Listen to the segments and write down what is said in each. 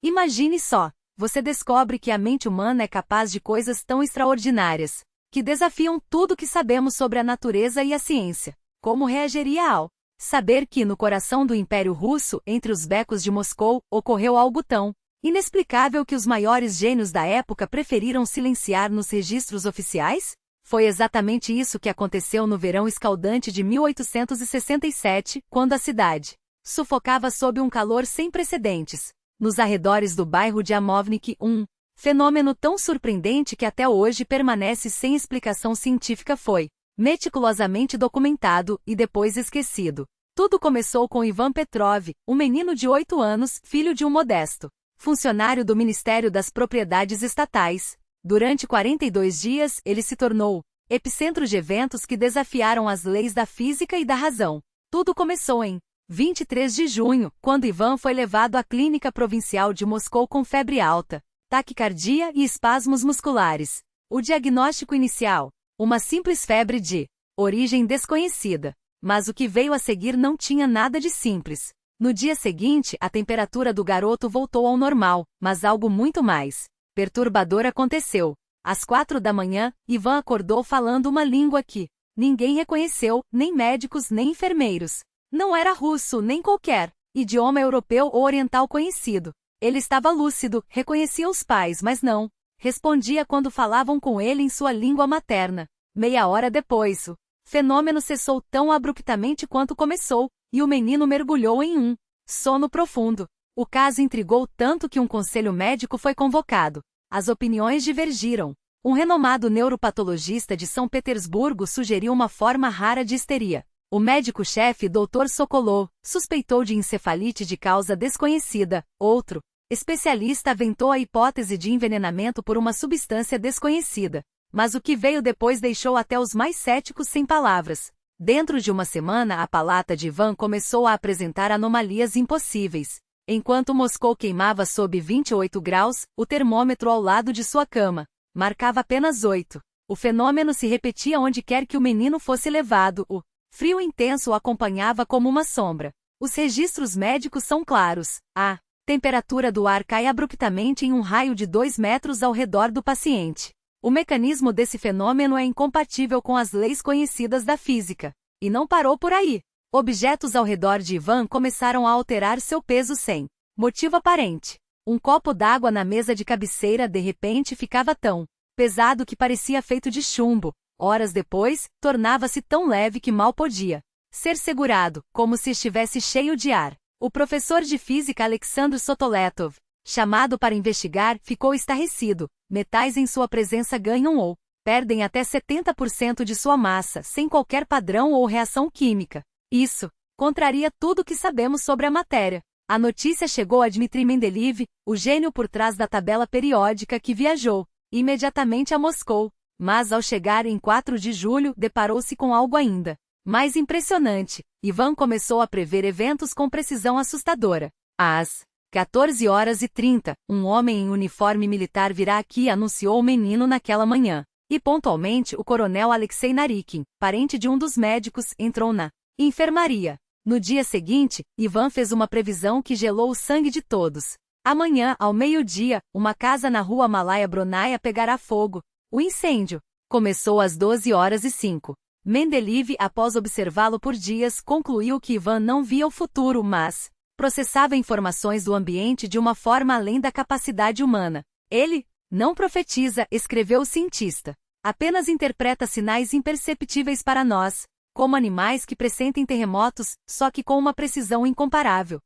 Imagine só, você descobre que a mente humana é capaz de coisas tão extraordinárias, que desafiam tudo que sabemos sobre a natureza e a ciência. Como reagiria ao saber que no coração do Império Russo, entre os becos de Moscou, ocorreu algo tão inexplicável que os maiores gênios da época preferiram silenciar nos registros oficiais? Foi exatamente isso que aconteceu no verão escaldante de 1867, quando a cidade sufocava sob um calor sem precedentes. Nos arredores do bairro de Amovnik, um fenômeno tão surpreendente que até hoje permanece sem explicação científica foi meticulosamente documentado e depois esquecido. Tudo começou com Ivan Petrov, um menino de 8 anos, filho de um modesto funcionário do Ministério das Propriedades Estatais. Durante 42 dias, ele se tornou epicentro de eventos que desafiaram as leis da física e da razão. Tudo começou em 23 de junho, quando Ivan foi levado à clínica provincial de Moscou com febre alta, taquicardia e espasmos musculares. O diagnóstico inicial: uma simples febre de origem desconhecida. Mas o que veio a seguir não tinha nada de simples. No dia seguinte, a temperatura do garoto voltou ao normal, mas algo muito mais perturbador aconteceu. Às 4 da manhã, Ivan acordou falando uma língua que ninguém reconheceu, nem médicos nem enfermeiros. Não era russo nem qualquer idioma europeu ou oriental conhecido. Ele estava lúcido, reconhecia os pais, mas não respondia quando falavam com ele em sua língua materna. Meia hora depois, o fenômeno cessou tão abruptamente quanto começou, e o menino mergulhou em um sono profundo. O caso intrigou tanto que um conselho médico foi convocado. As opiniões divergiram. Um renomado neuropatologista de São Petersburgo sugeriu uma forma rara de histeria. O médico-chefe, Dr. Sokolov, suspeitou de encefalite de causa desconhecida. Outro especialista aventou a hipótese de envenenamento por uma substância desconhecida. Mas o que veio depois deixou até os mais céticos sem palavras. Dentro de uma semana, a palata de Ivan começou a apresentar anomalias impossíveis. Enquanto Moscou queimava sob 28 graus, o termômetro ao lado de sua cama marcava apenas 8. O fenômeno se repetia onde quer que o menino fosse levado. O frio intenso o acompanhava como uma sombra. Os registros médicos são claros. A temperatura do ar cai abruptamente em um raio de 2 metros ao redor do paciente. O mecanismo desse fenômeno é incompatível com as leis conhecidas da física. E não parou por aí. Objetos ao redor de Ivan começaram a alterar seu peso sem motivo aparente. Um copo d'água na mesa de cabeceira de repente ficava tão pesado que parecia feito de chumbo. Horas depois, tornava-se tão leve que mal podia ser segurado, como se estivesse cheio de ar. O professor de física Alexandre Sotoletov, chamado para investigar, ficou estarrecido. Metais em sua presença ganham ou perdem até 70% de sua massa, sem qualquer padrão ou reação química. Isso contraria tudo o que sabemos sobre a matéria. A notícia chegou a Dmitry Mendeleev, o gênio por trás da tabela periódica, que viajou imediatamente a Moscou. Mas ao chegar em 4 de julho, deparou-se com algo ainda mais impressionante. Ivan começou a prever eventos com precisão assustadora. Às 14h30, um homem em uniforme militar virá aqui, anunciou o menino naquela manhã. E pontualmente o coronel Alexei Narikin, parente de um dos médicos, entrou na enfermaria. No dia seguinte, Ivan fez uma previsão que gelou o sangue de todos. Amanhã, ao meio-dia, uma casa na rua Malaya Bronaia pegará fogo. O incêndio começou às 12h05. Mendeleev, após observá-lo por dias, concluiu que Ivan não via o futuro, mas processava informações do ambiente de uma forma além da capacidade humana. Ele não profetiza, escreveu o cientista. Apenas interpreta sinais imperceptíveis para nós, como animais que pressentem terremotos, só que com uma precisão incomparável.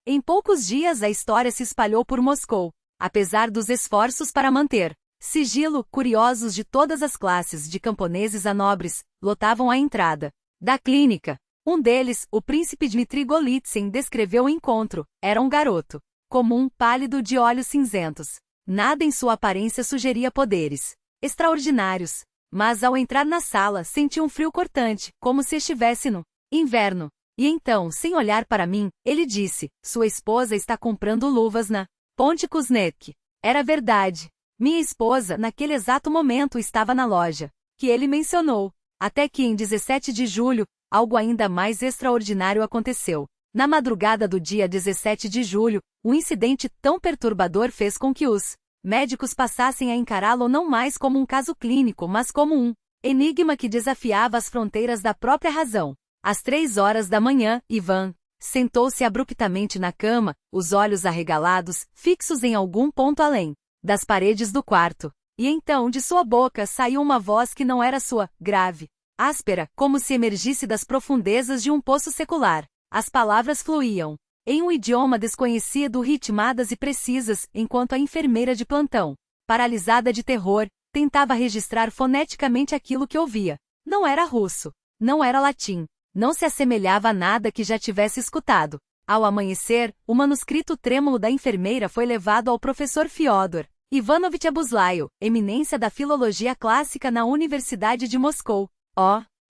Em poucos dias a história se espalhou por Moscou. Apesar dos esforços para manter sigilo, curiosos de todas as classes, de camponeses a nobres, lotavam a entrada da clínica. Um deles, o príncipe Dmitry Golitsyn, descreveu o encontro. Era um garoto comum, pálido, de olhos cinzentos. Nada em sua aparência sugeria poderes extraordinários. Mas ao entrar na sala, senti um frio cortante, como se estivesse no inverno. E então, sem olhar para mim, ele disse: sua esposa está comprando luvas na Ponte Kuznetsky. Era verdade. Minha esposa, naquele exato momento, estava na loja que ele mencionou. Até que em 17 de julho, algo ainda mais extraordinário aconteceu. Na madrugada do dia 17 de julho, um incidente tão perturbador fez com que os médicos passassem a encará-lo não mais como um caso clínico, mas como um enigma que desafiava as fronteiras da própria razão. Às 3 horas da manhã, Ivan sentou-se abruptamente na cama, os olhos arregalados, fixos em algum ponto além das paredes do quarto. E então de sua boca saiu uma voz que não era sua, grave, áspera, como se emergisse das profundezas de um poço secular. As palavras fluíam em um idioma desconhecido, ritmadas e precisas, enquanto a enfermeira de plantão, paralisada de terror, tentava registrar foneticamente aquilo que ouvia. Não era russo, não era latim, não se assemelhava a nada que já tivesse escutado. Ao amanhecer, o manuscrito trêmulo da enfermeira foi levado ao professor Fyodor Ivanovich Abuslaio, eminência da filologia clássica na Universidade de Moscou.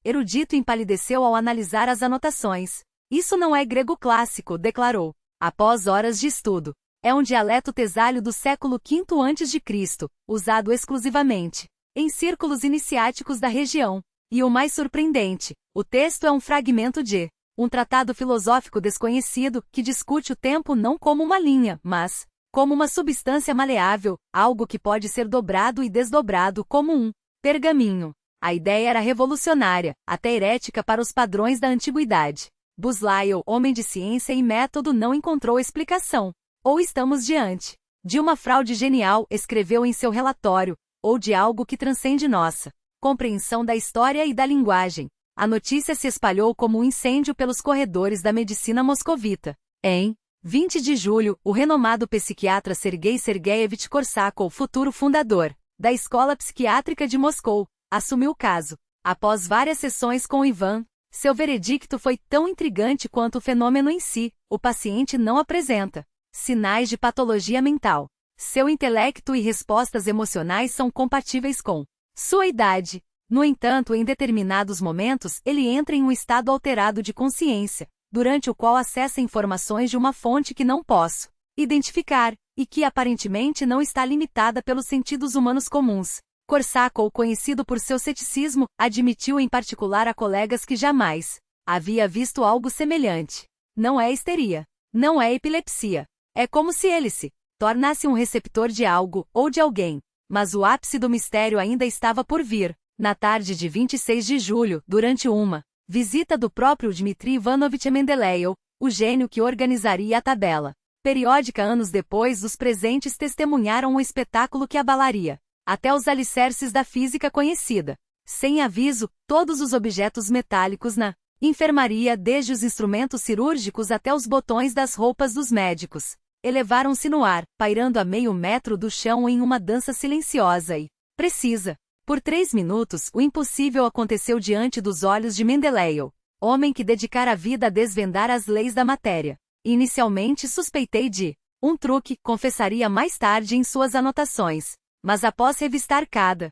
Erudito empalideceu ao analisar as anotações. Isso não é grego clássico, declarou. Após horas de estudo. É um dialeto tesálico do século V a.C., usado exclusivamente em círculos iniciáticos da região. E o mais surpreendente, o texto é um fragmento de um tratado filosófico desconhecido que discute o tempo não como uma linha, mas como uma substância maleável, algo que pode ser dobrado e desdobrado como um pergaminho. A ideia era revolucionária, até herética para os padrões da antiguidade. Buslaio, homem de ciência e método, não encontrou explicação. Ou estamos diante de uma fraude genial, escreveu em seu relatório, ou de algo que transcende nossa compreensão da história e da linguagem. A notícia se espalhou como um incêndio pelos corredores da medicina moscovita. Em 20 de julho, o renomado psiquiatra Sergei Sergeyevich Korsakov, futuro fundador da Escola Psiquiátrica de Moscou, assumiu o caso. Após várias sessões com Ivan, seu veredicto foi tão intrigante quanto o fenômeno em si. O paciente não apresenta sinais de patologia mental. Seu intelecto e respostas emocionais são compatíveis com sua idade. No entanto, em determinados momentos, ele entra em um estado alterado de consciência, durante o qual acessa informações de uma fonte que não posso identificar, e que aparentemente não está limitada pelos sentidos humanos comuns. Korsakov, conhecido por seu ceticismo, admitiu em particular a colegas que jamais havia visto algo semelhante. Não é histeria. Não é epilepsia. É como se ele se tornasse um receptor de algo, ou de alguém. Mas o ápice do mistério ainda estava por vir. Na tarde de 26 de julho, durante uma visita do próprio Dmitry Ivanovich Mendeleev, o gênio que organizaria a tabela periódica anos depois, os presentes testemunharam um espetáculo que abalaria até os alicerces da física conhecida. Sem aviso, todos os objetos metálicos na enfermaria, desde os instrumentos cirúrgicos até os botões das roupas dos médicos, elevaram-se no ar, pairando a meio metro do chão em uma dança silenciosa e precisa. Por 3 minutos, o impossível aconteceu diante dos olhos de Mendeleev, homem que dedicara a vida a desvendar as leis da matéria. Inicialmente suspeitei de um truque, confessaria mais tarde em suas anotações. Mas após revistar cada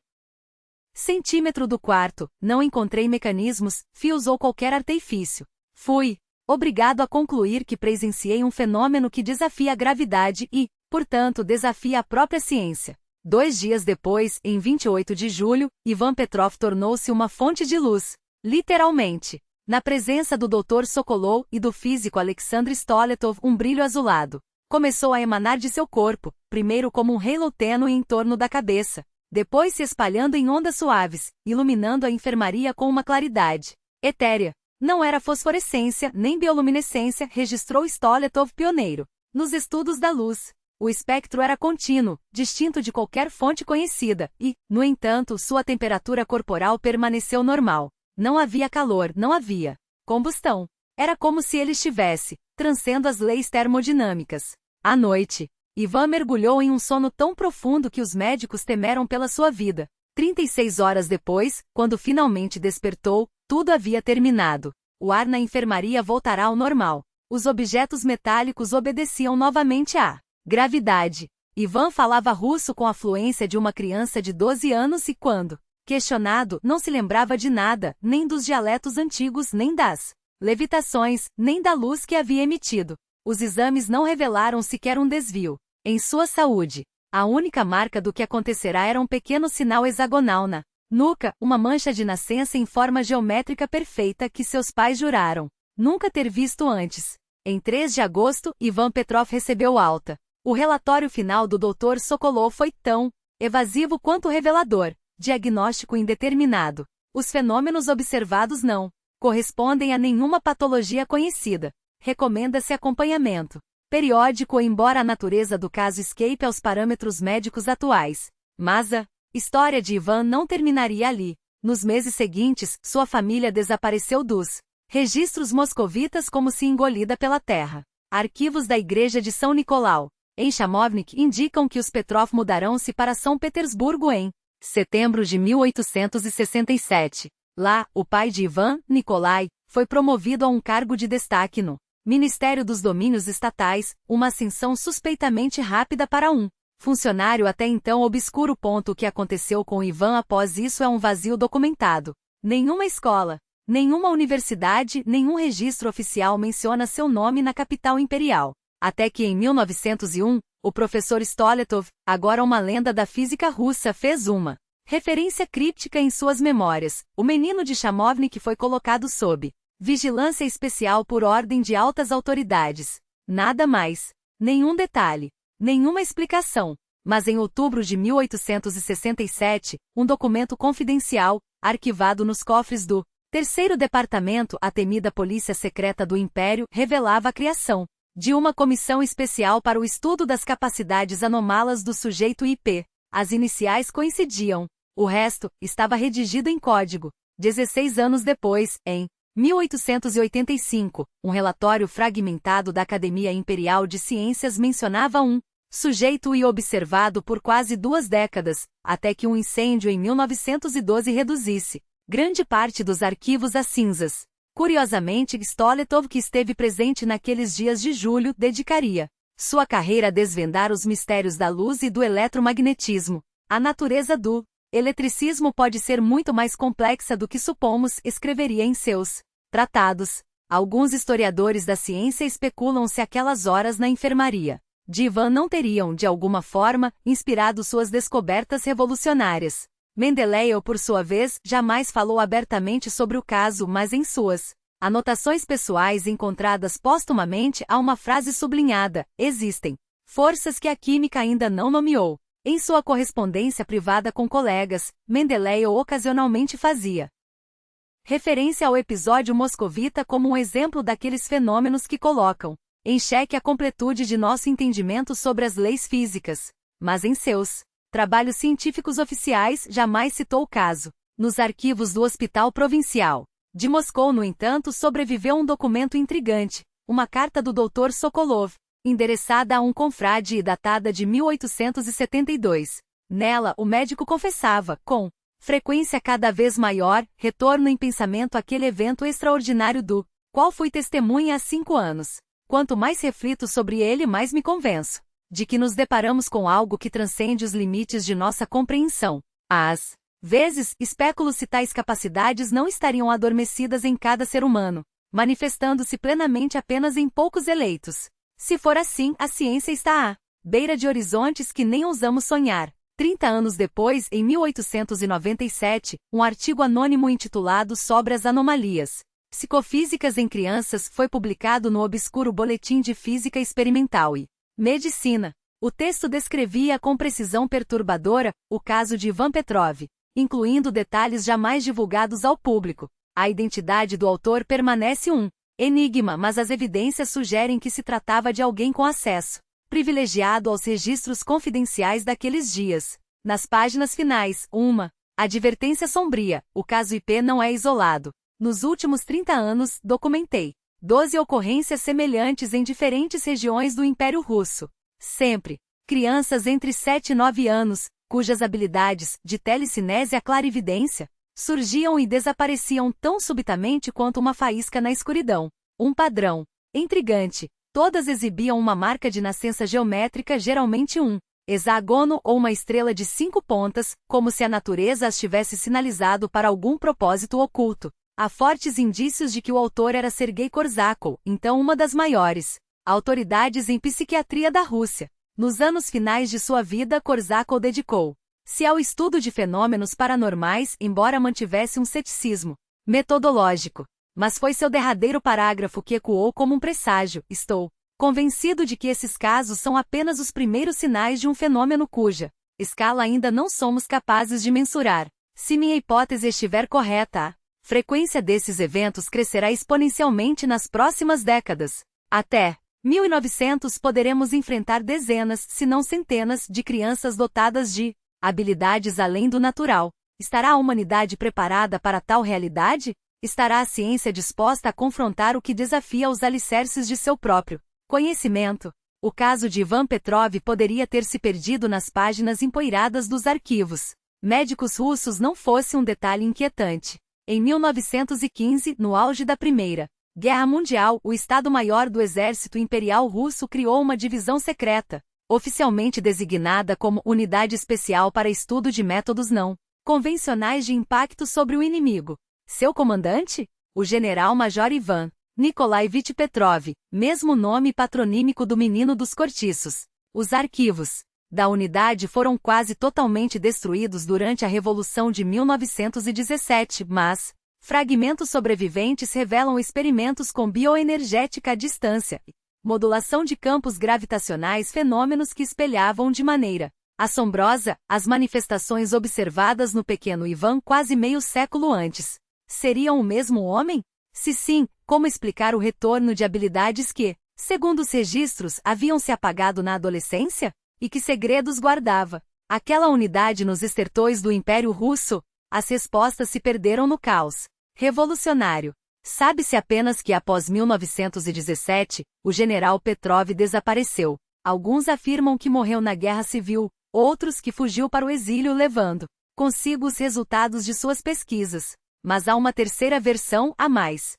centímetro do quarto, não encontrei mecanismos, fios ou qualquer artifício. Fui obrigado a concluir que presenciei um fenômeno que desafia a gravidade e, portanto, desafia a própria ciência. 2 dias depois, em 28 de julho, Ivan Petrov tornou-se uma fonte de luz. Literalmente. Na presença do Dr. Sokolov e do físico Alexandre Stoletov, um brilho azulado começou a emanar de seu corpo, primeiro como um halo tênue em torno da cabeça, depois se espalhando em ondas suaves, iluminando a enfermaria com uma claridade etérea. Não era fosforescência nem bioluminescência, registrou Stoletov, pioneiro nos estudos da luz. O espectro era contínuo, distinto de qualquer fonte conhecida, e, no entanto, sua temperatura corporal permaneceu normal. Não havia calor, não havia combustão. Era como se ele estivesse transcendendo as leis termodinâmicas. À noite, Ivan mergulhou em um sono tão profundo que os médicos temeram pela sua vida. 36 horas depois, quando finalmente despertou, tudo havia terminado. O ar na enfermaria voltará ao normal. Os objetos metálicos obedeciam novamente à gravidade. Ivan falava russo com a fluência de uma criança de 12 anos e quando questionado, não se lembrava de nada, nem dos dialetos antigos, nem das levitações, nem da luz que havia emitido. Os exames não revelaram sequer um desvio em sua saúde. A única marca do que acontecerá era um pequeno sinal hexagonal na nuca, uma mancha de nascença em forma geométrica perfeita que seus pais juraram nunca ter visto antes. Em 3 de agosto, Ivan Petrov recebeu alta. O relatório final do Dr. Sokolov foi tão evasivo quanto revelador. Diagnóstico indeterminado. Os fenômenos observados não correspondem a nenhuma patologia conhecida. Recomenda-se acompanhamento periódico, embora a natureza do caso escape aos parâmetros médicos atuais. Mas a história de Ivan não terminaria ali. Nos meses seguintes, sua família desapareceu dos registros moscovitas como se engolida pela terra. Arquivos da Igreja de São Nicolau, em Chamovnik, indicam que os Petrov mudarão-se para São Petersburgo em setembro de 1867. Lá, o pai de Ivan, Nikolai, foi promovido a um cargo de destaque no Ministério dos Domínios Estatais, uma ascensão suspeitamente rápida para um funcionário até então obscuro. O que aconteceu com Ivan após isso é um vazio documentado. Nenhuma escola, nenhuma universidade, nenhum registro oficial menciona seu nome na capital imperial. Até que em 1901, o professor Stoletov, agora uma lenda da física russa, fez uma referência críptica em suas memórias. O menino de Chamovnik foi colocado sob vigilância especial por ordem de altas autoridades. Nada mais. Nenhum detalhe. Nenhuma explicação. Mas em outubro de 1867, um documento confidencial, arquivado nos cofres do Terceiro Departamento, a temida Polícia Secreta do Império, revelava a criação de uma comissão especial para o estudo das capacidades anômalas do sujeito IP. As iniciais coincidiam. O resto estava redigido em código. 16 anos depois, em 1885, um relatório fragmentado da Academia Imperial de Ciências mencionava um sujeito e observado por quase 2 décadas, até que um incêndio em 1912 reduzisse grande parte dos arquivos a cinzas. Curiosamente, Stoletov, que esteve presente naqueles dias de julho, dedicaria sua carreira a desvendar os mistérios da luz e do eletromagnetismo. A natureza do eletricismo pode ser muito mais complexa do que supomos, escreveria em seus tratados. Alguns historiadores da ciência especulam se aquelas horas na enfermaria de Ivan não teriam, de alguma forma, inspirado suas descobertas revolucionárias. Mendeleev, por sua vez, jamais falou abertamente sobre o caso, mas em suas anotações pessoais encontradas póstumamente há uma frase sublinhada: existem forças que a química ainda não nomeou. Em sua correspondência privada com colegas, Mendeleev ocasionalmente fazia referência ao episódio moscovita como um exemplo daqueles fenômenos que colocam em xeque a completude de nosso entendimento sobre as leis físicas. Mas em seus trabalhos científicos oficiais jamais citou o caso. Nos arquivos do Hospital Provincial de Moscou, no entanto, sobreviveu um documento intrigante, uma carta do Dr. Sokolov, endereçada a um confrade e datada de 1872. Nela, o médico confessava, com frequência cada vez maior, retorno em pensamento àquele evento extraordinário do qual fui testemunha há 5 anos. Quanto mais reflito sobre ele, mais me convenço de que nos deparamos com algo que transcende os limites de nossa compreensão. Às vezes, especulo se tais capacidades não estariam adormecidas em cada ser humano, manifestando-se plenamente apenas em poucos eleitos. Se for assim, a ciência está à beira de horizontes que nem ousamos sonhar. 30 anos depois, em 1897, um artigo anônimo intitulado Sobre as Anomalias Psicofísicas em Crianças foi publicado no obscuro Boletim de Física Experimental e Medicina. O texto descrevia com precisão perturbadora o caso de Ivan Petrov, incluindo detalhes jamais divulgados ao público. A identidade do autor permanece um enigma, mas as evidências sugerem que se tratava de alguém com acesso privilegiado aos registros confidenciais daqueles dias. Nas páginas finais, uma advertência sombria: o caso IP não é isolado. Nos últimos 30 anos, documentei 12 ocorrências semelhantes em diferentes regiões do Império Russo. Sempre crianças entre 7 e 9 anos, cujas habilidades de telecinese e clarividência surgiam e desapareciam tão subitamente quanto uma faísca na escuridão. Um padrão intrigante. Todas exibiam uma marca de nascença geométrica, geralmente um hexágono ou uma estrela de 5 pontas, como se a natureza as tivesse sinalizado para algum propósito oculto. Há fortes indícios de que o autor era Sergei Korsakov, então uma das maiores autoridades em psiquiatria da Rússia. Nos anos finais de sua vida, Korsakov dedicou-se ao estudo de fenômenos paranormais, embora mantivesse um ceticismo metodológico. Mas foi seu derradeiro parágrafo que ecoou como um presságio. Estou convencido de que esses casos são apenas os primeiros sinais de um fenômeno cuja escala ainda não somos capazes de mensurar. Se minha hipótese estiver correta, a frequência desses eventos crescerá exponencialmente nas próximas décadas. Até 1900 poderemos enfrentar dezenas, se não centenas, de crianças dotadas de habilidades além do natural. Estará a humanidade preparada para tal realidade? Estará a ciência disposta a confrontar o que desafia os alicerces de seu próprio conhecimento? O caso de Ivan Petrov poderia ter se perdido nas páginas empoeiradas dos arquivos médicos russos não fosse um detalhe inquietante. Em 1915, no auge da Primeira Guerra Mundial, o Estado-Maior do Exército Imperial Russo criou uma divisão secreta, oficialmente designada como Unidade Especial para Estudo de Métodos Não Convencionais de Impacto sobre o Inimigo. Seu comandante? O general-major Ivan Nikolaevich Petrov, mesmo nome patronímico do menino dos cortiços. Os arquivos da unidade foram quase totalmente destruídos durante a Revolução de 1917, mas fragmentos sobreviventes revelam experimentos com bioenergética à distância e modulação de campos gravitacionais, fenômenos que espelhavam de maneira assombrosa as manifestações observadas no pequeno Ivan quase meio século antes. Seriam o mesmo homem? Se sim, como explicar o retorno de habilidades que, segundo os registros, haviam se apagado na adolescência? E que segredos guardava aquela unidade nos estertores do Império Russo? As respostas se perderam no caos revolucionário. Sabe-se apenas que após 1917, o general Petrov desapareceu. Alguns afirmam que morreu na Guerra Civil, outros que fugiu para o exílio levando consigo os resultados de suas pesquisas. Mas há uma terceira versão, a mais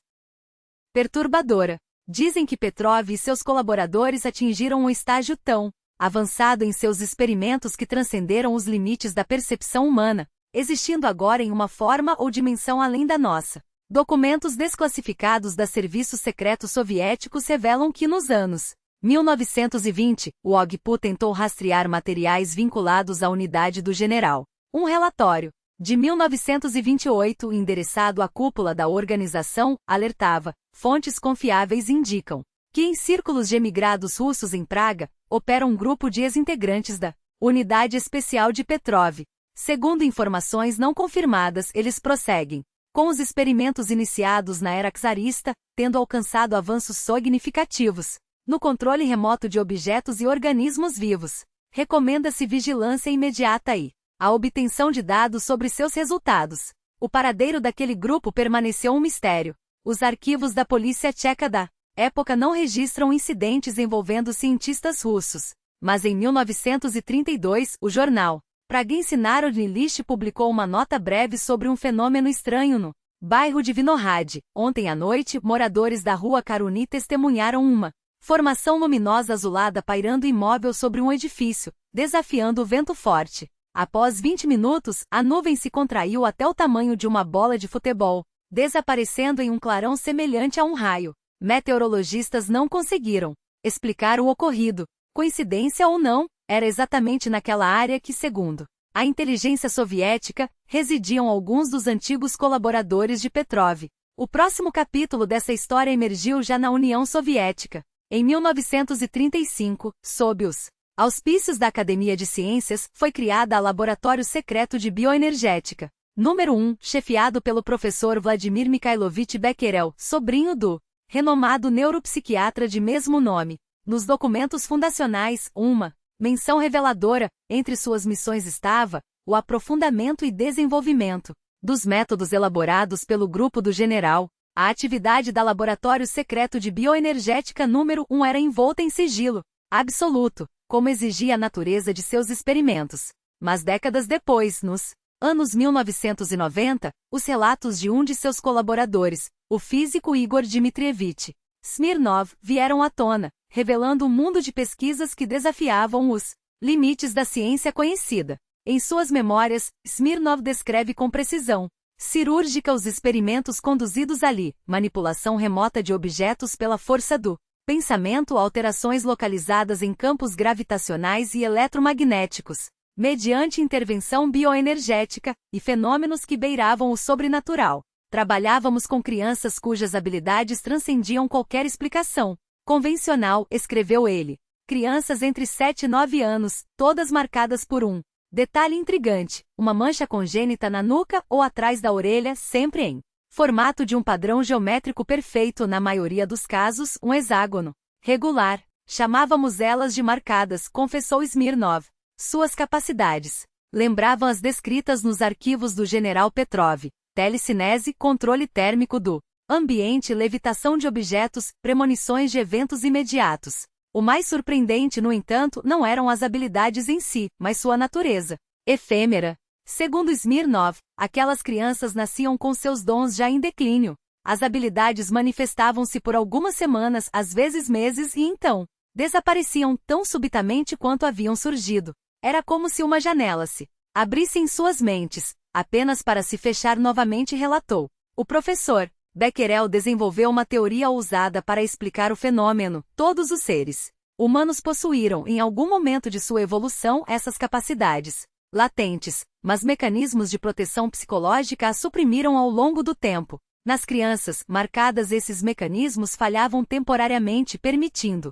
perturbadora. Dizem que Petrov e seus colaboradores atingiram um estágio tão avançado em seus experimentos que transcenderam os limites da percepção humana, existindo agora em uma forma ou dimensão além da nossa. Documentos desclassificados da serviços secretos soviéticos revelam que nos anos 1920, o OGPU tentou rastrear materiais vinculados à unidade do general. Um relatório de 1928, endereçado à cúpula da organização, alertava: fontes confiáveis indicam que em círculos de emigrados russos em Praga, opera um grupo de ex-integrantes da Unidade Especial de Petrov. Segundo informações não confirmadas, eles prosseguem com os experimentos iniciados na era czarista, tendo alcançado avanços significativos no controle remoto de objetos e organismos vivos. Recomenda-se vigilância imediata e a obtenção de dados sobre seus resultados. O paradeiro daquele grupo permaneceu um mistério. Os arquivos da polícia tcheca da época não registram incidentes envolvendo cientistas russos. Mas em 1932, o jornal Praguense Narodny List publicou uma nota breve sobre um fenômeno estranho no bairro de Vinohrad. Ontem à noite, moradores da rua Karuni testemunharam uma formação luminosa azulada pairando imóvel sobre um edifício, desafiando o vento forte. Após 20 minutos, a nuvem se contraiu até o tamanho de uma bola de futebol, desaparecendo em um clarão semelhante a um raio. Meteorologistas não conseguiram explicar o ocorrido. Coincidência ou não, era exatamente naquela área que, segundo a inteligência soviética, residiam alguns dos antigos colaboradores de Petrov. O próximo capítulo dessa história emergiu já na União Soviética. Em 1935, sob os auspícios da Academia de Ciências, foi criada a Laboratório Secreto de Bioenergética. Número 1, chefiado pelo professor Vladimir Mikhailovich Becquerel, sobrinho do renomado neuropsiquiatra de mesmo nome. Nos documentos fundacionais, uma menção reveladora, entre suas missões estava o aprofundamento e desenvolvimento dos métodos elaborados pelo grupo do general. A atividade da Laboratório Secreto de Bioenergética número 1 era envolta em sigilo absoluto, como exigia a natureza de seus experimentos. Mas décadas depois, nos anos 1990, os relatos de um de seus colaboradores, o físico Igor Dmitrievich Smirnov, vieram à tona, revelando um mundo de pesquisas que desafiavam os limites da ciência conhecida. Em suas memórias, Smirnov descreve com precisão cirúrgica os experimentos conduzidos ali, manipulação remota de objetos pela força do pensamento, alterações localizadas em campos gravitacionais e eletromagnéticos, mediante intervenção bioenergética, e fenômenos que beiravam o sobrenatural. Trabalhávamos com crianças cujas habilidades transcendiam qualquer explicação convencional, escreveu ele. Crianças entre 7 e 9 anos, todas marcadas por um detalhe intrigante, uma mancha congênita na nuca ou atrás da orelha, sempre em formato de um padrão geométrico perfeito, na maioria dos casos, um hexágono regular. Chamávamos elas de marcadas, confessou Smirnov. Suas capacidades lembravam as descritas nos arquivos do general Petrov: telecinese, controle térmico do ambiente, levitação de objetos, premonições de eventos imediatos. O mais surpreendente, no entanto, não eram as habilidades em si, mas sua natureza efêmera. Segundo Smirnov, aquelas crianças nasciam com seus dons já em declínio. As habilidades manifestavam-se por algumas semanas, às vezes meses, e então desapareciam tão subitamente quanto haviam surgido. Era como se uma janela se abrisse em suas mentes, apenas para se fechar novamente, relatou. O professor Becquerel desenvolveu uma teoria ousada para explicar o fenômeno. Todos os seres humanos possuíram, em algum momento de sua evolução, essas capacidades latentes, mas mecanismos de proteção psicológica as suprimiram ao longo do tempo. Nas crianças marcadas, esses mecanismos falhavam temporariamente, permitindo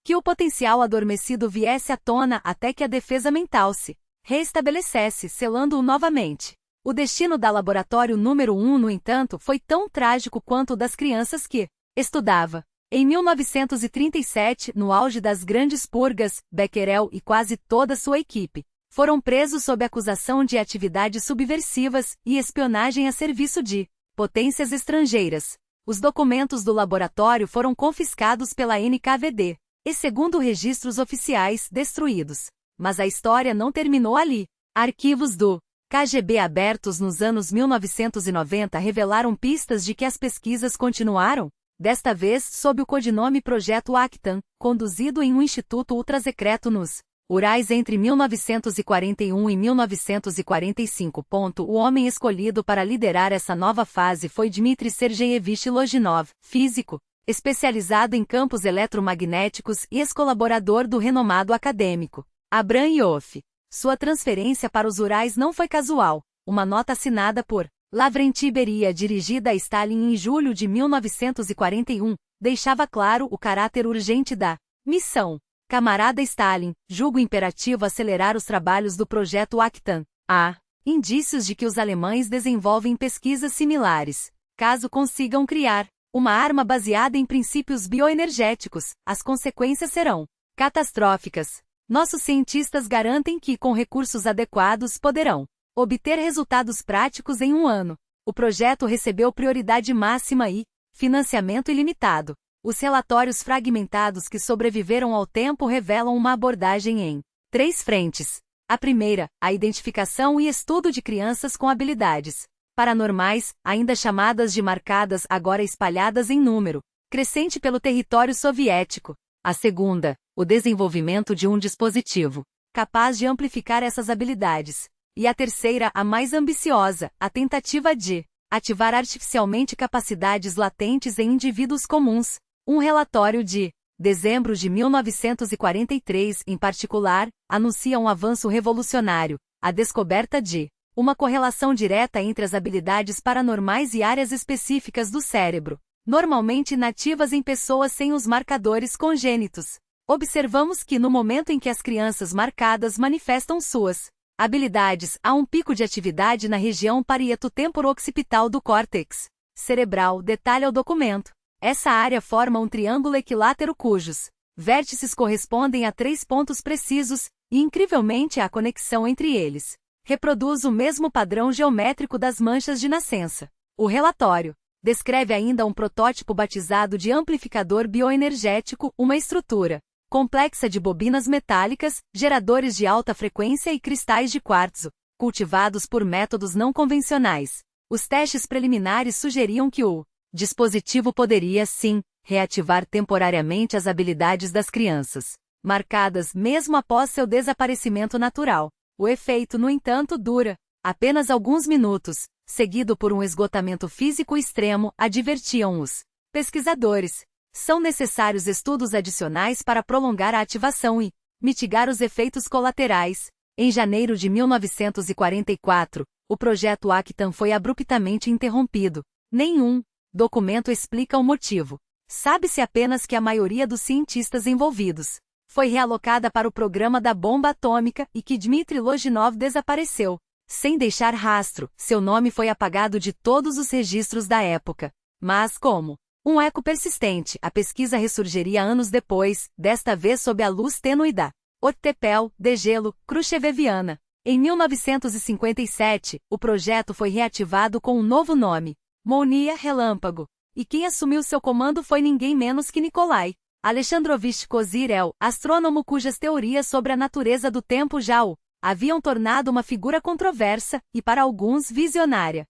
que o potencial adormecido viesse à tona até que a defesa mental se reestabelecesse, selando-o novamente. O destino da laboratório número 1, no entanto, foi tão trágico quanto o das crianças que estudava. Em 1937, no auge das grandes purgas, Becquerel e quase toda sua equipe foram presos sob acusação de atividades subversivas e espionagem a serviço de potências estrangeiras. Os documentos do laboratório foram confiscados pela NKVD e, segundo registros oficiais, destruídos. Mas a história não terminou ali. Arquivos do KGB abertos nos anos 1990 revelaram pistas de que as pesquisas continuaram, desta vez sob o codinome Projeto Actan, conduzido em um instituto ultrasecreto nos Urais entre 1941 e 1945. O homem escolhido para liderar essa nova fase foi Dmitry Sergeyevich Loginov, físico, especializado em campos eletromagnéticos e ex-colaborador do renomado acadêmico Abram Ioff. Sua transferência para os Urais não foi casual. Uma nota assinada por Lavrenti Beria, dirigida a Stalin em julho de 1941, deixava claro o caráter urgente da missão. Camarada Stalin, julgo imperativo acelerar os trabalhos do projeto Actan. Há indícios de que os alemães desenvolvem pesquisas similares. Caso consigam criar uma arma baseada em princípios bioenergéticos, as consequências serão catastróficas. Nossos cientistas garantem que, com recursos adequados, poderão obter resultados práticos em um ano. O projeto recebeu prioridade máxima e financiamento ilimitado. Os relatórios fragmentados que sobreviveram ao tempo revelam uma abordagem em 3 frentes. A primeira, a identificação e estudo de crianças com habilidades paranormais, ainda chamadas de marcadas, agora espalhadas em número crescente pelo território soviético. A segunda, o desenvolvimento de um dispositivo capaz de amplificar essas habilidades. E a terceira, a mais ambiciosa, a tentativa de ativar artificialmente capacidades latentes em indivíduos comuns. Um relatório de dezembro de 1943, em particular, anuncia um avanço revolucionário: a descoberta de uma correlação direta entre as habilidades paranormais e áreas específicas do cérebro, normalmente inativas em pessoas sem os marcadores congênitos. Observamos que, no momento em que as crianças marcadas manifestam suas habilidades, há um pico de atividade na região parieto-temporo-occipital do córtex cerebral, detalha o documento. Essa área forma um triângulo equilátero cujos vértices correspondem a 3 pontos precisos, e incrivelmente a conexão entre eles reproduz o mesmo padrão geométrico das manchas de nascença. O relatório descreve ainda um protótipo batizado de amplificador bioenergético, uma estrutura complexa de bobinas metálicas, geradores de alta frequência e cristais de quartzo, cultivados por métodos não convencionais. Os testes preliminares sugeriam que o dispositivo poderia, sim, reativar temporariamente as habilidades das crianças marcadas mesmo após seu desaparecimento natural. O efeito, no entanto, dura apenas alguns minutos, seguido por um esgotamento físico extremo, advertiam os pesquisadores. São necessários estudos adicionais para prolongar a ativação e mitigar os efeitos colaterais. Em janeiro de 1944, o projeto Actan foi abruptamente interrompido. Nenhum documento explica o motivo. Sabe-se apenas que a maioria dos cientistas envolvidos foi realocada para o programa da bomba atômica e que Dmitry Lozhinov desapareceu. Sem deixar rastro, seu nome foi apagado de todos os registros da época. Mas como um eco persistente, a pesquisa ressurgiria anos depois, desta vez sob a luz tênue da Ottepel, degelo, Khrushcheviana. Em 1957, o projeto foi reativado com um novo nome, Molnia Relâmpago. E quem assumiu seu comando foi ninguém menos que Nikolai Alexandrovich Kozyrev, astrônomo cujas teorias sobre a natureza do tempo já o haviam tornado uma figura controversa e, para alguns, visionária.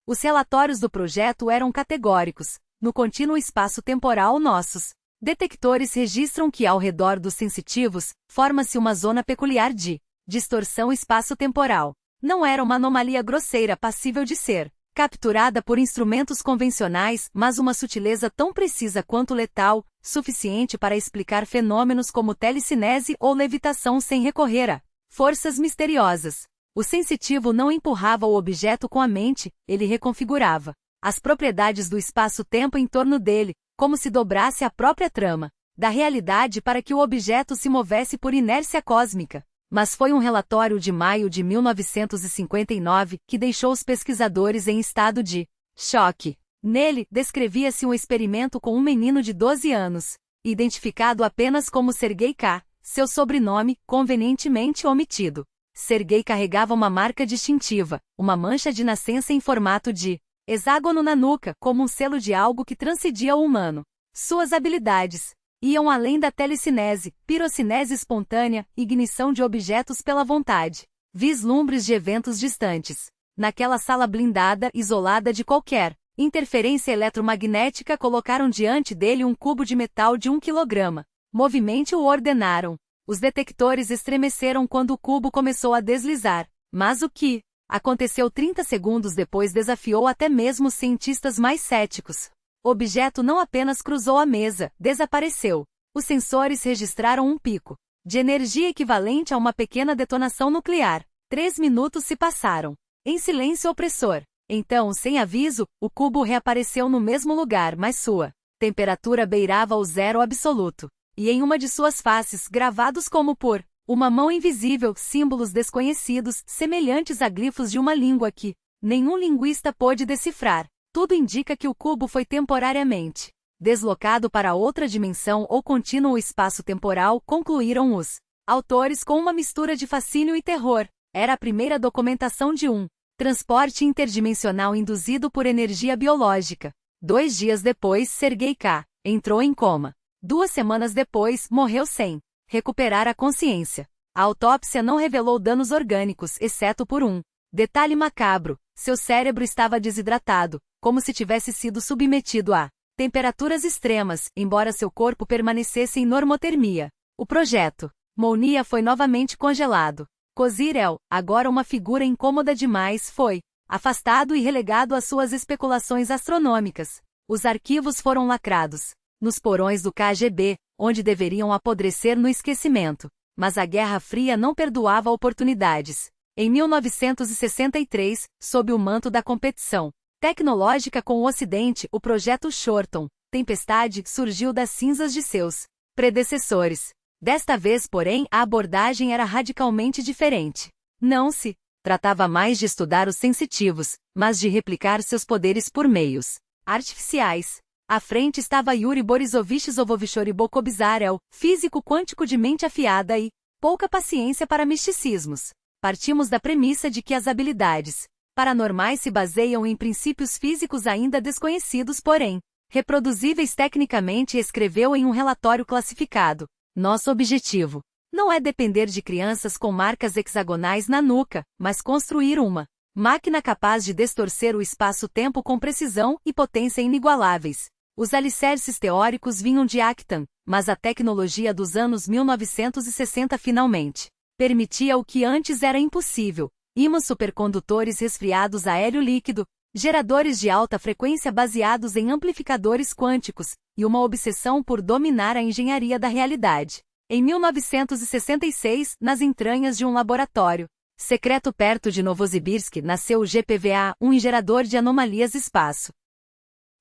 Os relatórios do projeto eram categóricos. No contínuo espaço temporal, nossos detectores registram que, ao redor dos sensitivos, forma-se uma zona peculiar de distorção espaço-temporal. Não era uma anomalia grosseira passível de ser capturada por instrumentos convencionais, mas uma sutileza tão precisa quanto letal, suficiente para explicar fenômenos como telecinese ou levitação sem recorrer a forças misteriosas. O sensitivo não empurrava o objeto com a mente, ele reconfigurava as propriedades do espaço-tempo em torno dele, como se dobrasse a própria trama da realidade para que o objeto se movesse por inércia cósmica. Mas foi um relatório de maio de 1959 que deixou os pesquisadores em estado de choque. Nele, descrevia-se um experimento com um menino de 12 anos, identificado apenas como Sergei K., seu sobrenome, convenientemente omitido. Sergei carregava uma marca distintiva, uma mancha de nascença em formato de hexágono na nuca, como um selo de algo que transcendia o humano. Suas habilidades iam além da telecinese, pirocinese espontânea, ignição de objetos pela vontade, vislumbres de eventos distantes. Naquela sala blindada, isolada de qualquer interferência eletromagnética, colocaram diante dele um cubo de metal de 1 quilograma. Movimente o ordenaram. Os detectores estremeceram quando o cubo começou a deslizar. Mas o que aconteceu 30 segundos depois desafiou até mesmo os cientistas mais céticos. O objeto não apenas cruzou a mesa, desapareceu. Os sensores registraram um pico de energia equivalente a uma pequena detonação nuclear. 3 minutos se passaram em silêncio opressor. Então, sem aviso, o cubo reapareceu no mesmo lugar, mas sua temperatura beirava o zero absoluto. E em uma de suas faces, gravados como por uma mão invisível, símbolos desconhecidos, semelhantes a glifos de uma língua que nenhum linguista pôde decifrar. Tudo indica que o cubo foi temporariamente deslocado para outra dimensão ou contínuo espaço-temporal, concluíram os autores com uma mistura de fascínio e terror. Era a primeira documentação de um transporte interdimensional induzido por energia biológica. 2 dias depois, Sergei K. entrou em coma. 2 semanas depois, morreu sem recuperar a consciência. A autópsia não revelou danos orgânicos, exceto por um detalhe macabro: seu cérebro estava desidratado, como se tivesse sido submetido a temperaturas extremas, embora seu corpo permanecesse em normotermia. O projeto Molnia foi novamente congelado. Kozyrev, agora uma figura incômoda demais, foi afastado e relegado às suas especulações astronômicas. Os arquivos foram lacrados nos porões do KGB, onde deveriam apodrecer no esquecimento. Mas a Guerra Fria não perdoava oportunidades. Em 1963, sob o manto da competição tecnológica com o Ocidente, o projeto Shorton, Tempestade, surgiu das cinzas de seus predecessores. Desta vez, porém, a abordagem era radicalmente diferente. Não se tratava mais de estudar os sensitivos, mas de replicar seus poderes por meios artificiais. À frente estava Yuri Borisovich Zovovichoribokobzarev, físico quântico de mente afiada e pouca paciência para misticismos. Partimos da premissa de que as habilidades paranormais se baseiam em princípios físicos ainda desconhecidos, porém reproduzíveis tecnicamente, escreveu em um relatório classificado. Nosso objetivo não é depender de crianças com marcas hexagonais na nuca, mas construir uma máquina capaz de distorcer o espaço-tempo com precisão e potência inigualáveis. Os alicerces teóricos vinham de Actan, mas a tecnologia dos anos 1960 finalmente permitia o que antes era impossível: ímãs supercondutores resfriados a hélio líquido, geradores de alta frequência baseados em amplificadores quânticos, e uma obsessão por dominar a engenharia da realidade. Em 1966, nas entranhas de um laboratório secreto perto de Novosibirsk, nasceu o GPVA-1 gerador de anomalias espaço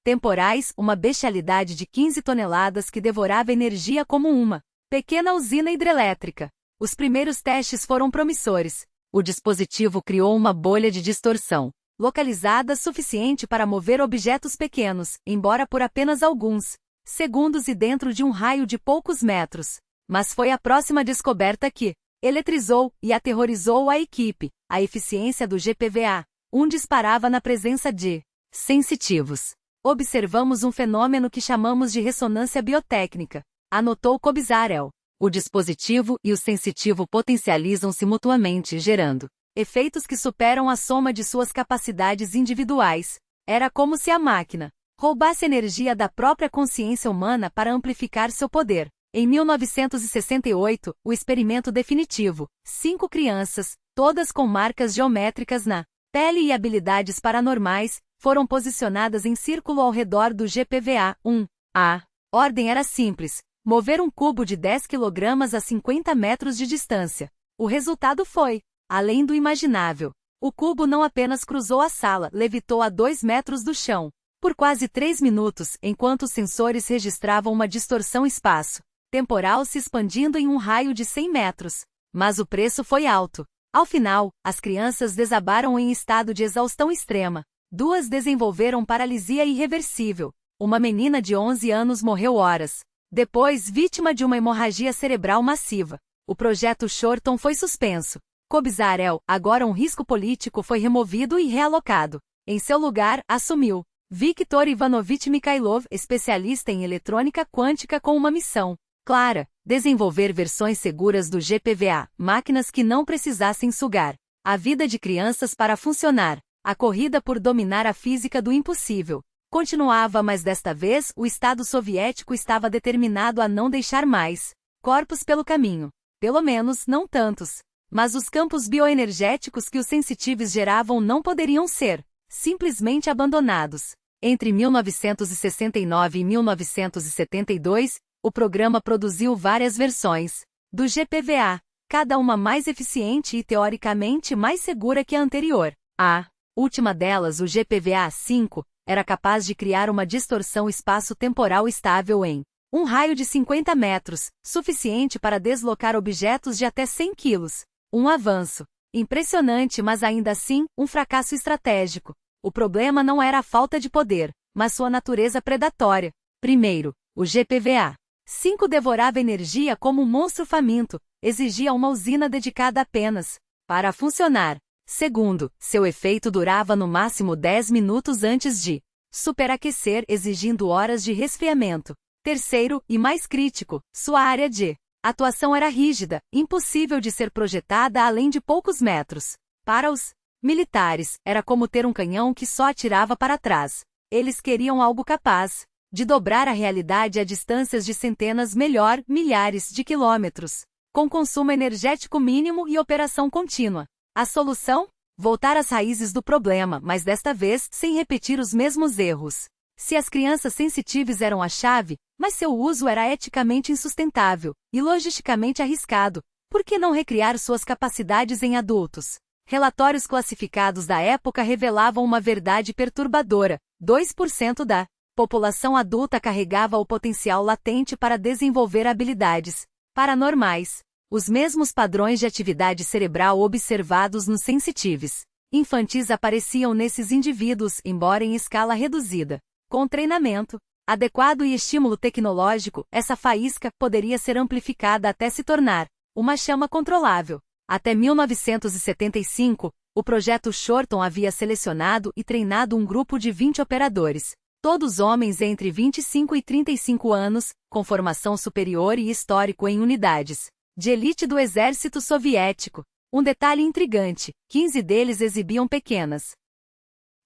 temporais, uma bestialidade de 15 toneladas que devorava energia como uma pequena usina hidrelétrica. Os primeiros testes foram promissores. O dispositivo criou uma bolha de distorção localizada suficiente para mover objetos pequenos, embora por apenas alguns segundos e dentro de um raio de poucos metros. Mas foi a próxima descoberta que eletrizou e aterrorizou a equipe. A eficiência do GPVA-1 disparava na presença de sensitivos. Observamos um fenômeno que chamamos de ressonância biotécnica, anotou Kobzarel. O dispositivo e o sensitivo potencializam-se mutuamente, gerando efeitos que superam a soma de suas capacidades individuais. Era como se a máquina roubasse energia da própria consciência humana para amplificar seu poder. Em 1968, o experimento definitivo. 5 crianças, todas com marcas geométricas na pele e habilidades paranormais, foram posicionadas em círculo ao redor do GPVA-1. A ordem era simples: mover um cubo de 10 kg a 50 metros de distância. O resultado foi além do imaginável. O cubo não apenas cruzou a sala, levitou a 2 metros do chão por quase 3 minutos, enquanto os sensores registravam uma distorção espaço-temporal se expandindo em um raio de 100 metros. Mas o preço foi alto. Ao final, as crianças desabaram em estado de exaustão extrema. 2 desenvolveram paralisia irreversível. Uma menina de 11 anos morreu horas depois, vítima de uma hemorragia cerebral massiva. O projeto Shorton foi suspenso. Kobzarel, agora um risco político, foi removido e realocado. Em seu lugar, assumiu Viktor Ivanovich Mikhailov, especialista em eletrônica quântica com uma missão clara: desenvolver versões seguras do GPVA, máquinas que não precisassem sugar a vida de crianças para funcionar. A corrida por dominar a física do impossível continuava, mas desta vez o Estado soviético estava determinado a não deixar mais corpos pelo caminho. Pelo menos, não tantos. Mas os campos bioenergéticos que os sensitives geravam não poderiam ser simplesmente abandonados. Entre 1969 e 1972, o programa produziu várias versões do GPVA, cada uma mais eficiente e teoricamente mais segura que a anterior. A última delas, o GPVA-5, era capaz de criar uma distorção espaço-temporal estável em um raio de 50 metros, suficiente para deslocar objetos de até 100 quilos. Um avanço impressionante, mas ainda assim, um fracasso estratégico. O problema não era a falta de poder, mas sua natureza predatória. Primeiro, o GPVA-5 devorava energia como um monstro faminto, exigia uma usina dedicada apenas para funcionar. Segundo, seu efeito durava no máximo 10 minutos antes de superaquecer, exigindo horas de resfriamento. Terceiro, e mais crítico, sua área de atuação era rígida, impossível de ser projetada além de poucos metros. Para os militares, era como ter um canhão que só atirava para trás. Eles queriam algo capaz de dobrar a realidade a distâncias de centenas, melhor, milhares de quilômetros, com consumo energético mínimo e operação contínua. A solução? Voltar às raízes do problema, mas desta vez sem repetir os mesmos erros. Se as crianças sensitivas eram a chave, mas seu uso era eticamente insustentável e logisticamente arriscado, por que não recriar suas capacidades em adultos? Relatórios classificados da época revelavam uma verdade perturbadora: 2% da população adulta carregava o potencial latente para desenvolver habilidades paranormais. Os mesmos padrões de atividade cerebral observados nos sensitives infantis apareciam nesses indivíduos, embora em escala reduzida. Com treinamento adequado e estímulo tecnológico, essa faísca poderia ser amplificada até se tornar uma chama controlável. Até 1975, o projeto Shorton havia selecionado e treinado um grupo de 20 operadores, todos homens entre 25 e 35 anos, com formação superior e histórico em unidades de elite do exército soviético. Um detalhe intrigante: 15 deles exibiam pequenas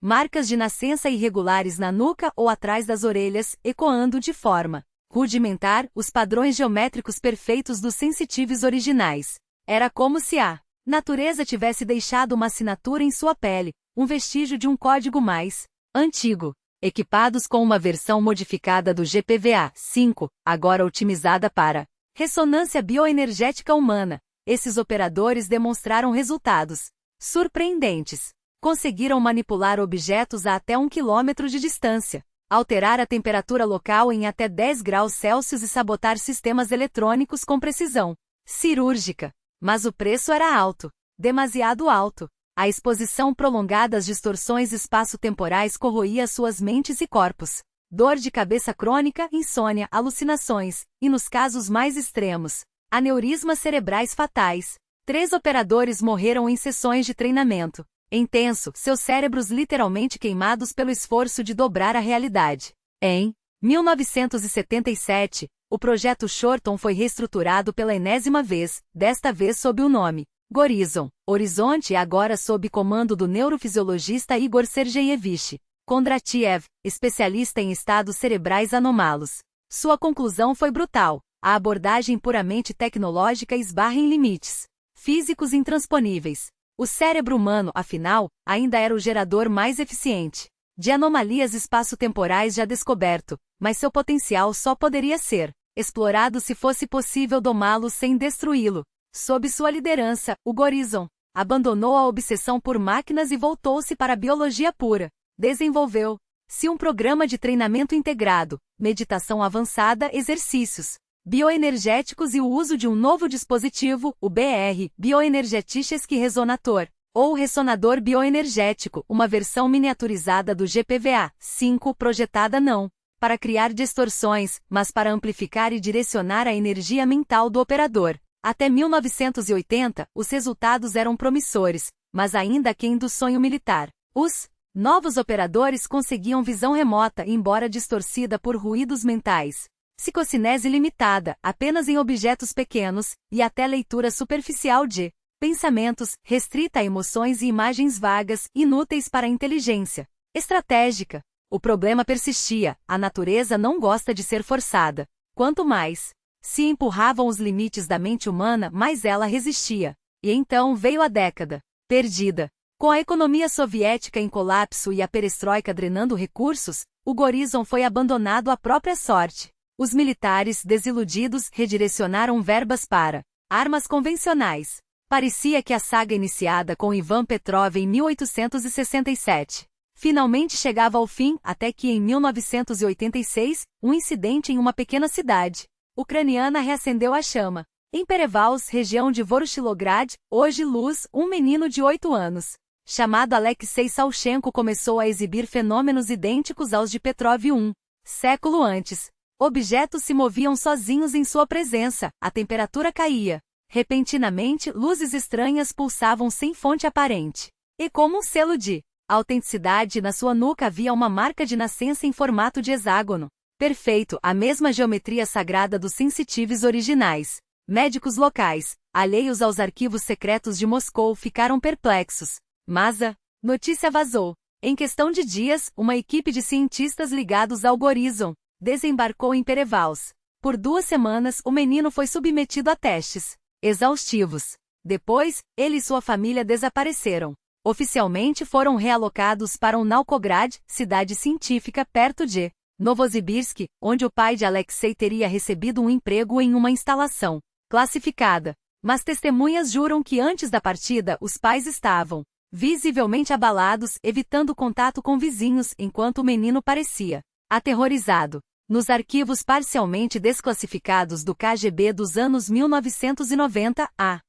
marcas de nascença irregulares na nuca ou atrás das orelhas, ecoando de forma rudimentar os padrões geométricos perfeitos dos sensitives originais. Era como se a natureza tivesse deixado uma assinatura em sua pele, um vestígio de um código mais antigo. Equipados com uma versão modificada do GPVA-5, agora otimizada para ressonância bioenergética humana, Esses operadores demonstraram resultados surpreendentes. Conseguiram manipular objetos a até 1 quilômetro de distância, alterar a temperatura local em até 10 graus Celsius e sabotar sistemas eletrônicos com precisão cirúrgica. Mas o preço era alto, demasiado alto. A exposição prolongada às distorções espaço-temporais corroía suas mentes e corpos. Dor de cabeça crônica, insônia, alucinações, e nos casos mais extremos, aneurismas cerebrais fatais. 3 operadores morreram em sessões de treinamento intenso, seus cérebros literalmente queimados pelo esforço de dobrar a realidade. Em 1977, o projeto Shorton foi reestruturado pela enésima vez, desta vez sob o nome Gorizon. Horizonte, agora sob comando do neurofisiologista Igor Sergeyevich Kondratiev, especialista em estados cerebrais anômalos. Sua conclusão foi brutal: a abordagem puramente tecnológica esbarra em limites físicos intransponíveis. O cérebro humano, afinal, ainda era o gerador mais eficiente de anomalias espaço-temporais já descoberto, mas seu potencial só poderia ser explorado se fosse possível domá-lo sem destruí-lo. Sob sua liderança, o Gorizon abandonou a obsessão por máquinas e voltou-se para a biologia pura. Desenvolveu-se um programa de treinamento integrado, meditação avançada, exercícios bioenergéticos e o uso de um novo dispositivo, o BR, Bioenergetischem Resonator, ou ressonador bioenergético, uma versão miniaturizada do GPVA-5 projetada não para criar distorções, mas para amplificar e direcionar a energia mental do operador. Até 1980, os resultados eram promissores, mas ainda aquém do sonho militar. Os novos operadores conseguiam visão remota, embora distorcida por ruídos mentais, psicocinese limitada, apenas em objetos pequenos, e até leitura superficial de pensamentos, restrita a emoções e imagens vagas, inúteis para a inteligência estratégica. O problema persistia: a natureza não gosta de ser forçada. Quanto mais se empurravam os limites da mente humana, mais ela resistia. E então veio a década perdida. Com a economia soviética em colapso e a perestroika drenando recursos, o Gorizon foi abandonado à própria sorte. Os militares, desiludidos, redirecionaram verbas para armas convencionais. Parecia que a saga iniciada com Ivan Petrov em 1867 finalmente chegava ao fim, até que em 1986, um incidente em uma pequena cidade ucraniana reacendeu a chama. Em Perevalsk, região de Voroshilograd, hoje Luz, um menino de 8 anos, chamado Alexei Salchenko, começou a exibir fenômenos idênticos aos de Petrov um século antes. Objetos se moviam sozinhos em sua presença, a temperatura caía. Repentinamente, luzes estranhas pulsavam sem fonte aparente. E como um selo de autenticidade, na sua nuca havia uma marca de nascença em formato de hexágono. Perfeito, a mesma geometria sagrada dos sensitives originais. Médicos locais, alheios aos arquivos secretos de Moscou, ficaram perplexos. Mas a notícia vazou. Em questão de dias, uma equipe de cientistas ligados ao Gorizon desembarcou em Perevalsk. Por 2 semanas, o menino foi submetido a testes exaustivos. Depois, ele e sua família desapareceram. Oficialmente foram realocados para um Naukograd, cidade científica perto de Novosibirsk, onde o pai de Alexei teria recebido um emprego em uma instalação classificada. Mas testemunhas juram que antes da partida os pais estavam visivelmente abalados, evitando contato com vizinhos, enquanto o menino parecia aterrorizado. Nos arquivos parcialmente desclassificados do KGB dos anos 1990, há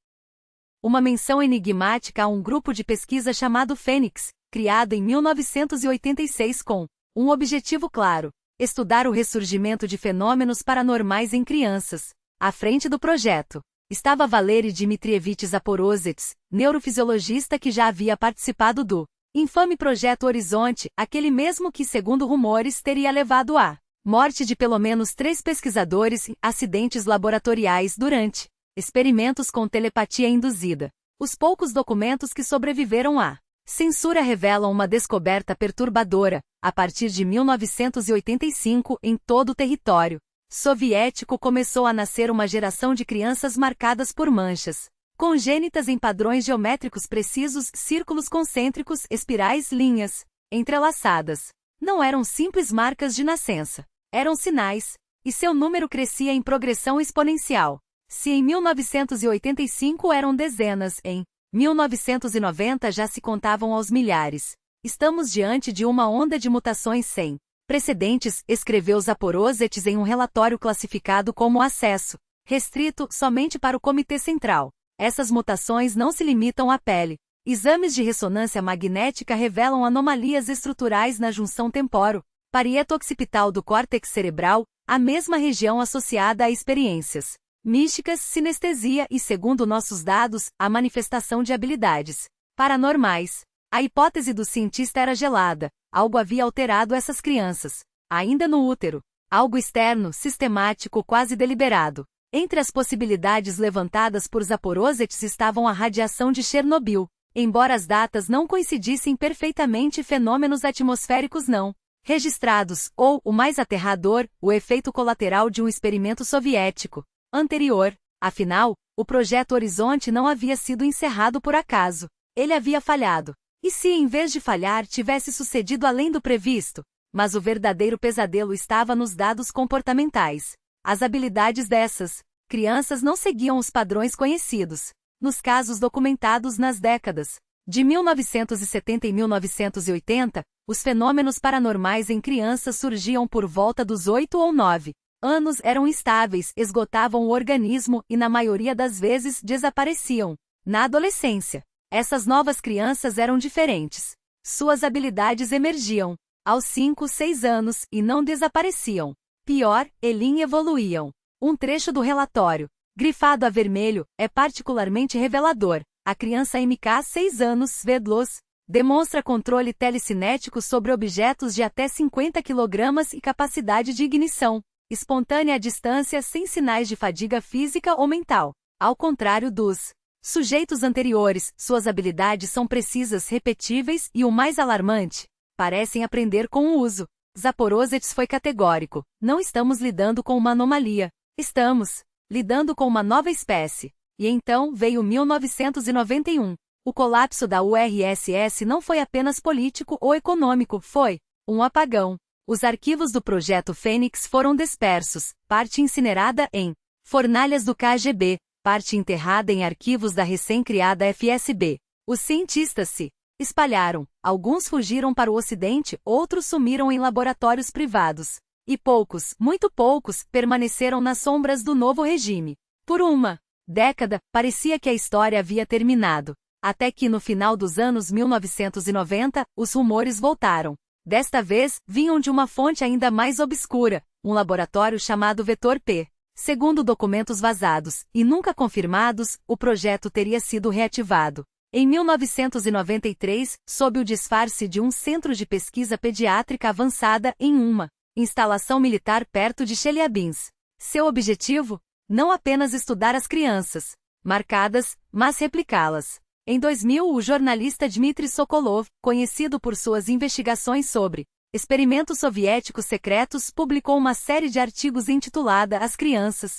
uma menção enigmática a um grupo de pesquisa chamado Fênix, criado em 1986 com um objetivo claro: estudar o ressurgimento de fenômenos paranormais em crianças. À frente do projeto estava Valery Dmitrievich Zaporozhets, neurofisiologista que já havia participado do infame Projeto Horizonte, aquele mesmo que, segundo rumores, teria levado à morte de pelo menos 3 pesquisadores em acidentes laboratoriais durante experimentos com telepatia induzida. Os poucos documentos que sobreviveram à censura revelam uma descoberta perturbadora. A partir de 1985, em todo o território soviético começou a nascer uma geração de crianças marcadas por manchas congênitas em padrões geométricos precisos, círculos concêntricos, espirais, linhas entrelaçadas. Não eram simples marcas de nascença. Eram sinais. E seu número crescia em progressão exponencial. Se em 1985 eram dezenas, em 1990 já se contavam aos milhares. Estamos diante de uma onda de mutações sem precedentes, escreveu Zaporozhets em um relatório classificado como acesso restrito somente para o Comitê Central. Essas mutações não se limitam à pele. Exames de ressonância magnética revelam anomalias estruturais na junção temporo-parieto-occipital do córtex cerebral, a mesma região associada a experiências místicas, sinestesia e, segundo nossos dados, a manifestação de habilidades paranormais. A hipótese do cientista era gelada. Algo havia alterado essas crianças. Ainda no útero. Algo externo, sistemático, quase deliberado. Entre as possibilidades levantadas por Zaporozhets estavam a radiação de Chernobyl. Embora as datas não coincidissem perfeitamente, fenômenos atmosféricos não registrados, ou, o mais aterrador, o efeito colateral de um experimento soviético anterior. Afinal, o projeto Horizonte não havia sido encerrado por acaso. Ele havia falhado. E se, em vez de falhar, tivesse sucedido além do previsto? Mas o verdadeiro pesadelo estava nos dados comportamentais. As habilidades dessas crianças não seguiam os padrões conhecidos. Nos casos documentados nas décadas de 1970 e 1980, os fenômenos paranormais em crianças surgiam por volta dos 8 ou 9 anos, eram instáveis, esgotavam o organismo e, na maioria das vezes, desapareciam. Na adolescência, essas novas crianças eram diferentes. Suas habilidades emergiam aos 5, 6 anos e não desapareciam. Pior, eles evoluíam. Um trecho do relatório, grifado a vermelho, é particularmente revelador. A criança MK, 6 anos, Svedlos, demonstra controle telecinético sobre objetos de até 50 kg e capacidade de ignição espontânea à distância sem sinais de fadiga física ou mental. Ao contrário dos sujeitos anteriores, suas habilidades são precisas, repetíveis e, o mais alarmante, parecem aprender com o uso. Zaporozhets foi categórico. Não estamos lidando com uma anomalia. Estamos lidando com uma nova espécie. E então veio 1991. O colapso da URSS não foi apenas político ou econômico, foi um apagão. Os arquivos do Projeto Fênix foram dispersos, parte incinerada em fornalhas do KGB, parte enterrada em arquivos da recém-criada FSB. Os cientistas se espalharam, alguns fugiram para o Ocidente, outros sumiram em laboratórios privados. E poucos, muito poucos, permaneceram nas sombras do novo regime. Por uma década, parecia que a história havia terminado. Até que, no final dos anos 1990, os rumores voltaram. Desta vez, vinham de uma fonte ainda mais obscura, um laboratório chamado Vetor P. Segundo documentos vazados, e nunca confirmados, o projeto teria sido reativado. Em 1993, sob o disfarce de um centro de pesquisa pediátrica avançada em uma instalação militar perto de Chelyabinsk. Seu objetivo? Não apenas estudar as crianças marcadas, mas replicá-las. Em 2000, o jornalista Dmitry Sokolov, conhecido por suas investigações sobre experimentos soviéticos secretos, publicou uma série de artigos intitulada As Crianças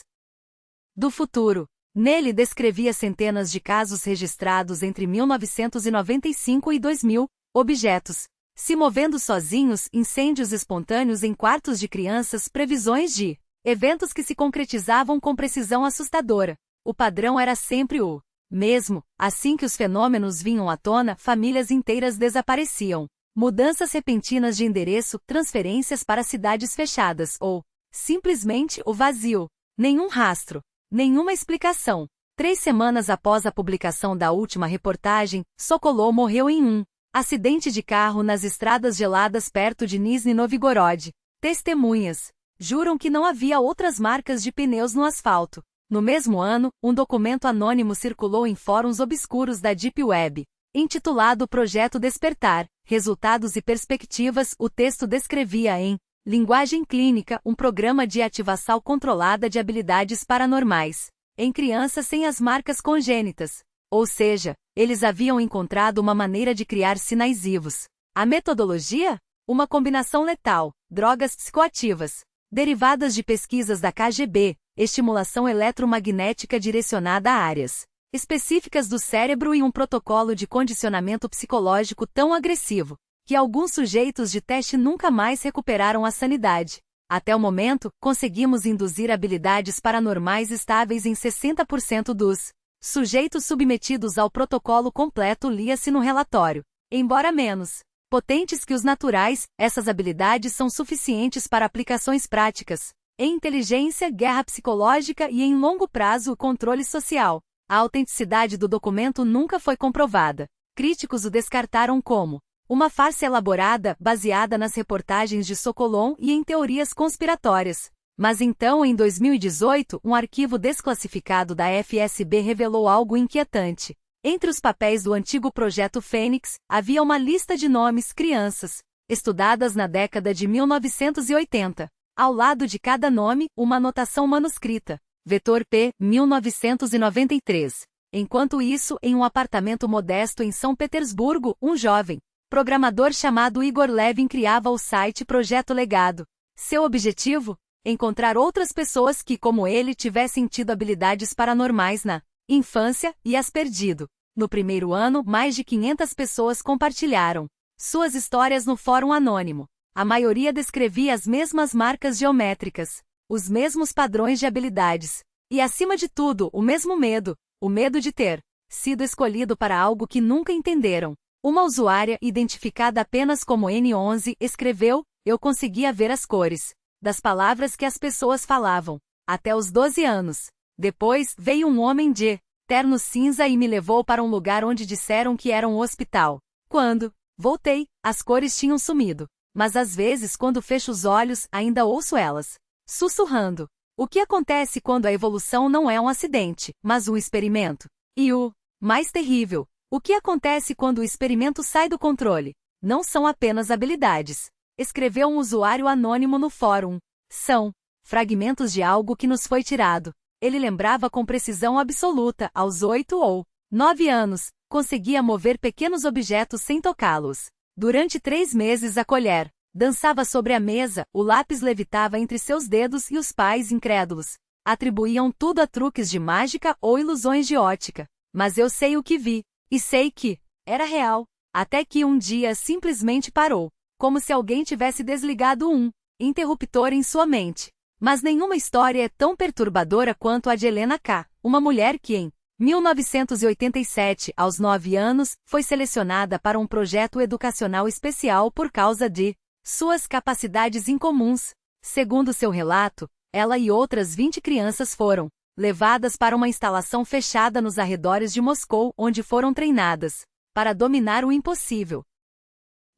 do Futuro. Nele descrevia centenas de casos registrados entre 1995 e 2000, objetos se movendo sozinhos, incêndios espontâneos em quartos de crianças, previsões de eventos que se concretizavam com precisão assustadora. O padrão era sempre o mesmo. Assim que os fenômenos vinham à tona, famílias inteiras desapareciam. Mudanças repentinas de endereço, transferências para cidades fechadas ou, simplesmente, o vazio. Nenhum rastro. Nenhuma explicação. 3 semanas após a publicação da última reportagem, Sokolov morreu em um acidente de carro nas estradas geladas perto de Nizhny Novgorod. Testemunhas juram que não havia outras marcas de pneus no asfalto. No mesmo ano, um documento anônimo circulou em fóruns obscuros da Deep Web. Intitulado Projeto Despertar, Resultados e Perspectivas, o texto descrevia em linguagem clínica um programa de ativação controlada de habilidades paranormais em crianças sem as marcas congênitas. Ou seja, eles haviam encontrado uma maneira de criar sinais vivos. A metodologia? Uma combinação letal, drogas psicoativas, derivadas de pesquisas da KGB, estimulação eletromagnética direcionada a áreas específicas do cérebro e um protocolo de condicionamento psicológico tão agressivo que alguns sujeitos de teste nunca mais recuperaram a sanidade. Até o momento, conseguimos induzir habilidades paranormais estáveis em 60% dos sujeitos submetidos ao protocolo completo, lia-se no relatório. Embora menos potentes que os naturais, essas habilidades são suficientes para aplicações práticas em inteligência, guerra psicológica e, em longo prazo, o controle social. A autenticidade do documento nunca foi comprovada. Críticos o descartaram como uma farsa elaborada, baseada nas reportagens de Sokolov e em teorias conspiratórias. Mas então, em 2018, um arquivo desclassificado da FSB revelou algo inquietante. Entre os papéis do antigo Projeto Fênix, havia uma lista de nomes crianças, estudadas na década de 1980. Ao lado de cada nome, uma anotação manuscrita. Vetor P, 1993. Enquanto isso, em um apartamento modesto em São Petersburgo, um jovem programador chamado Igor Levin criava o site Projeto Legado. Seu objetivo? Encontrar outras pessoas que, como ele, tivessem tido habilidades paranormais na infância e as perdido. No primeiro ano, mais de 500 pessoas compartilharam suas histórias no fórum anônimo. A maioria descrevia as mesmas marcas geométricas, os mesmos padrões de habilidades. E, acima de tudo, o mesmo medo, o medo de ter sido escolhido para algo que nunca entenderam. Uma usuária, identificada apenas como N11, escreveu: "Eu conseguia ver as cores das palavras que as pessoas falavam, até os 12 anos. Depois, veio um homem de terno cinza e me levou para um lugar onde disseram que era um hospital. Quando voltei, as cores tinham sumido. Mas às vezes, quando fecho os olhos, ainda ouço elas sussurrando. O que acontece quando a evolução não é um acidente, mas um experimento? E o mais terrível, o que acontece quando o experimento sai do controle? Não são apenas habilidades", escreveu um usuário anônimo no fórum. "São fragmentos de algo que nos foi tirado." Ele lembrava com precisão absoluta, aos 8 ou 9 anos, conseguia mover pequenos objetos sem tocá-los. Durante 3 meses a colher dançava sobre a mesa, o lápis levitava entre seus dedos e os pais, incrédulos, atribuíam tudo a truques de mágica ou ilusões de ótica. Mas eu sei o que vi, e sei que era real, até que um dia simplesmente parou, como se alguém tivesse desligado um interruptor em sua mente. Mas nenhuma história é tão perturbadora quanto a de Helena K., uma mulher que em 1987, aos 9 anos, foi selecionada para um projeto educacional especial por causa de suas capacidades incomuns. Segundo seu relato, ela e outras 20 crianças foram levadas para uma instalação fechada nos arredores de Moscou, onde foram treinadas para dominar o impossível.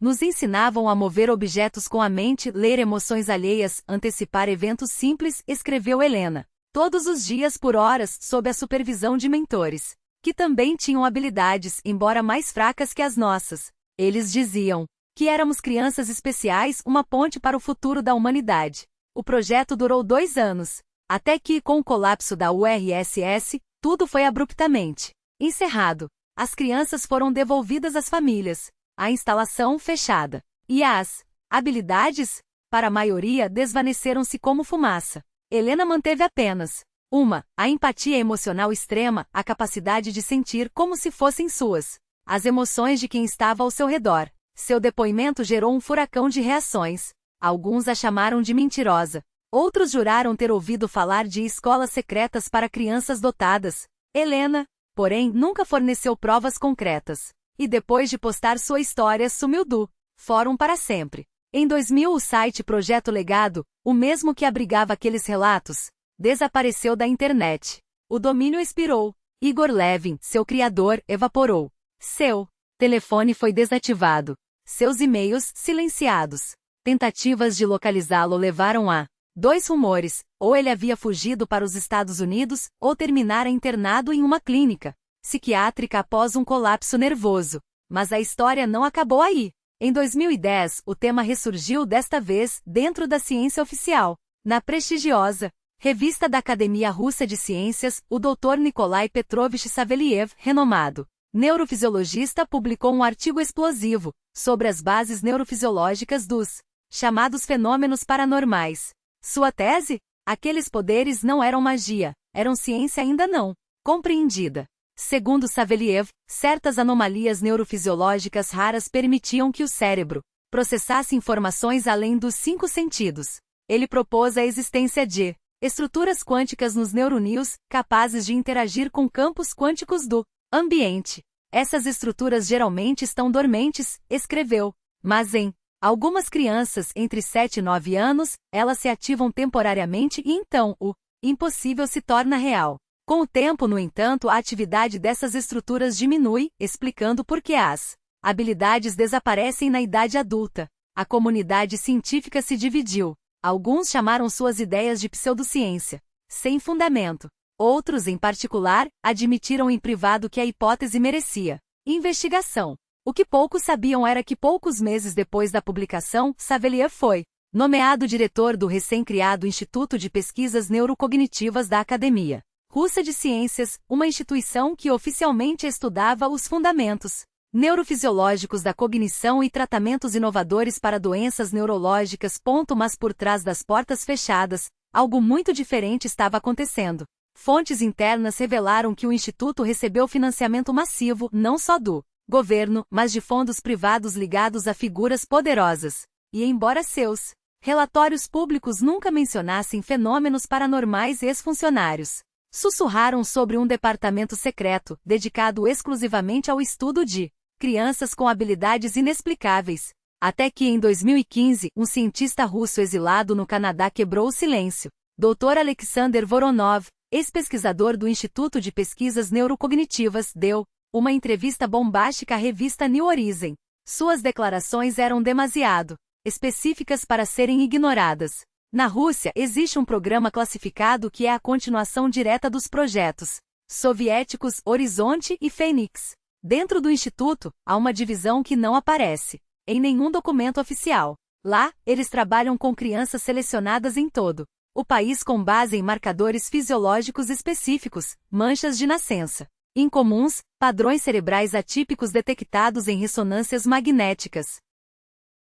Nos ensinavam a mover objetos com a mente, ler emoções alheias, antecipar eventos simples, escreveu Helena. Todos os dias por horas, sob a supervisão de mentores, que também tinham habilidades, embora mais fracas que as nossas. Eles diziam que éramos crianças especiais, uma ponte para o futuro da humanidade. O projeto durou 2 anos, até que, com o colapso da URSS, tudo foi abruptamente encerrado. As crianças foram devolvidas às famílias, a instalação fechada. E as habilidades, para a maioria, desvaneceram-se como fumaça. Helena manteve apenas a empatia emocional extrema, a capacidade de sentir como se fossem suas as emoções de quem estava ao seu redor. Seu depoimento gerou um furacão de reações. Alguns a chamaram de mentirosa. Outros juraram ter ouvido falar de escolas secretas para crianças dotadas. Helena, porém, nunca forneceu provas concretas. E depois de postar sua história, sumiu do fórum para sempre. Em 2000, o site Projeto Legado, o mesmo que abrigava aqueles relatos, desapareceu da internet. O domínio expirou. Igor Levin, seu criador, evaporou. Seu telefone foi desativado. Seus e-mails silenciados. Tentativas de localizá-lo levaram a 2 rumores: ou ele havia fugido para os Estados Unidos, ou terminara internado em uma clínica psiquiátrica após um colapso nervoso. Mas a história não acabou aí. Em 2010, o tema ressurgiu, desta vez dentro da ciência oficial. Na prestigiosa revista da Academia Russa de Ciências, o Dr. Nikolai Petrovich Saveliev, renomado neurofisiologista, publicou um artigo explosivo sobre as bases neurofisiológicas dos chamados fenômenos paranormais. Sua tese? Aqueles poderes não eram magia, eram ciência ainda não compreendida. Segundo Saveliev, certas anomalias neurofisiológicas raras permitiam que o cérebro processasse informações além dos 5 sentidos. Ele propôs a existência de estruturas quânticas nos neuroníons, capazes de interagir com campos quânticos do ambiente. Essas estruturas geralmente estão dormentes, escreveu. Mas em algumas crianças entre 7 e 9 anos, elas se ativam temporariamente e então o impossível se torna real. Com o tempo, no entanto, a atividade dessas estruturas diminui, explicando por que as habilidades desaparecem na idade adulta. A comunidade científica se dividiu. Alguns chamaram suas ideias de pseudociência, sem fundamento. Outros, em particular, admitiram em privado que a hipótese merecia investigação. O que poucos sabiam era que poucos meses depois da publicação, Savelier foi nomeado diretor do recém-criado Instituto de Pesquisas Neurocognitivas da Academia Russa de Ciências, uma instituição que oficialmente estudava os fundamentos neurofisiológicos da cognição e tratamentos inovadores para doenças neurológicas. Mas por trás das portas fechadas, algo muito diferente estava acontecendo. Fontes internas revelaram que o Instituto recebeu financiamento massivo, não só do governo, mas de fundos privados ligados a figuras poderosas. E embora seus relatórios públicos nunca mencionassem fenômenos paranormais, ex-funcionários sussurraram sobre um departamento secreto, dedicado exclusivamente ao estudo de crianças com habilidades inexplicáveis. Até que em 2015, um cientista russo exilado no Canadá quebrou o silêncio. Dr. Alexander Voronov, ex-pesquisador do Instituto de Pesquisas Neurocognitivas, deu uma entrevista bombástica à revista New Horizon. Suas declarações eram demasiado específicas para serem ignoradas. Na Rússia, existe um programa classificado que é a continuação direta dos projetos soviéticos Horizonte e Fênix. Dentro do Instituto, há uma divisão que não aparece em nenhum documento oficial. Lá, eles trabalham com crianças selecionadas em todo o país com base em marcadores fisiológicos específicos, manchas de nascença incomuns, padrões cerebrais atípicos detectados em ressonâncias magnéticas.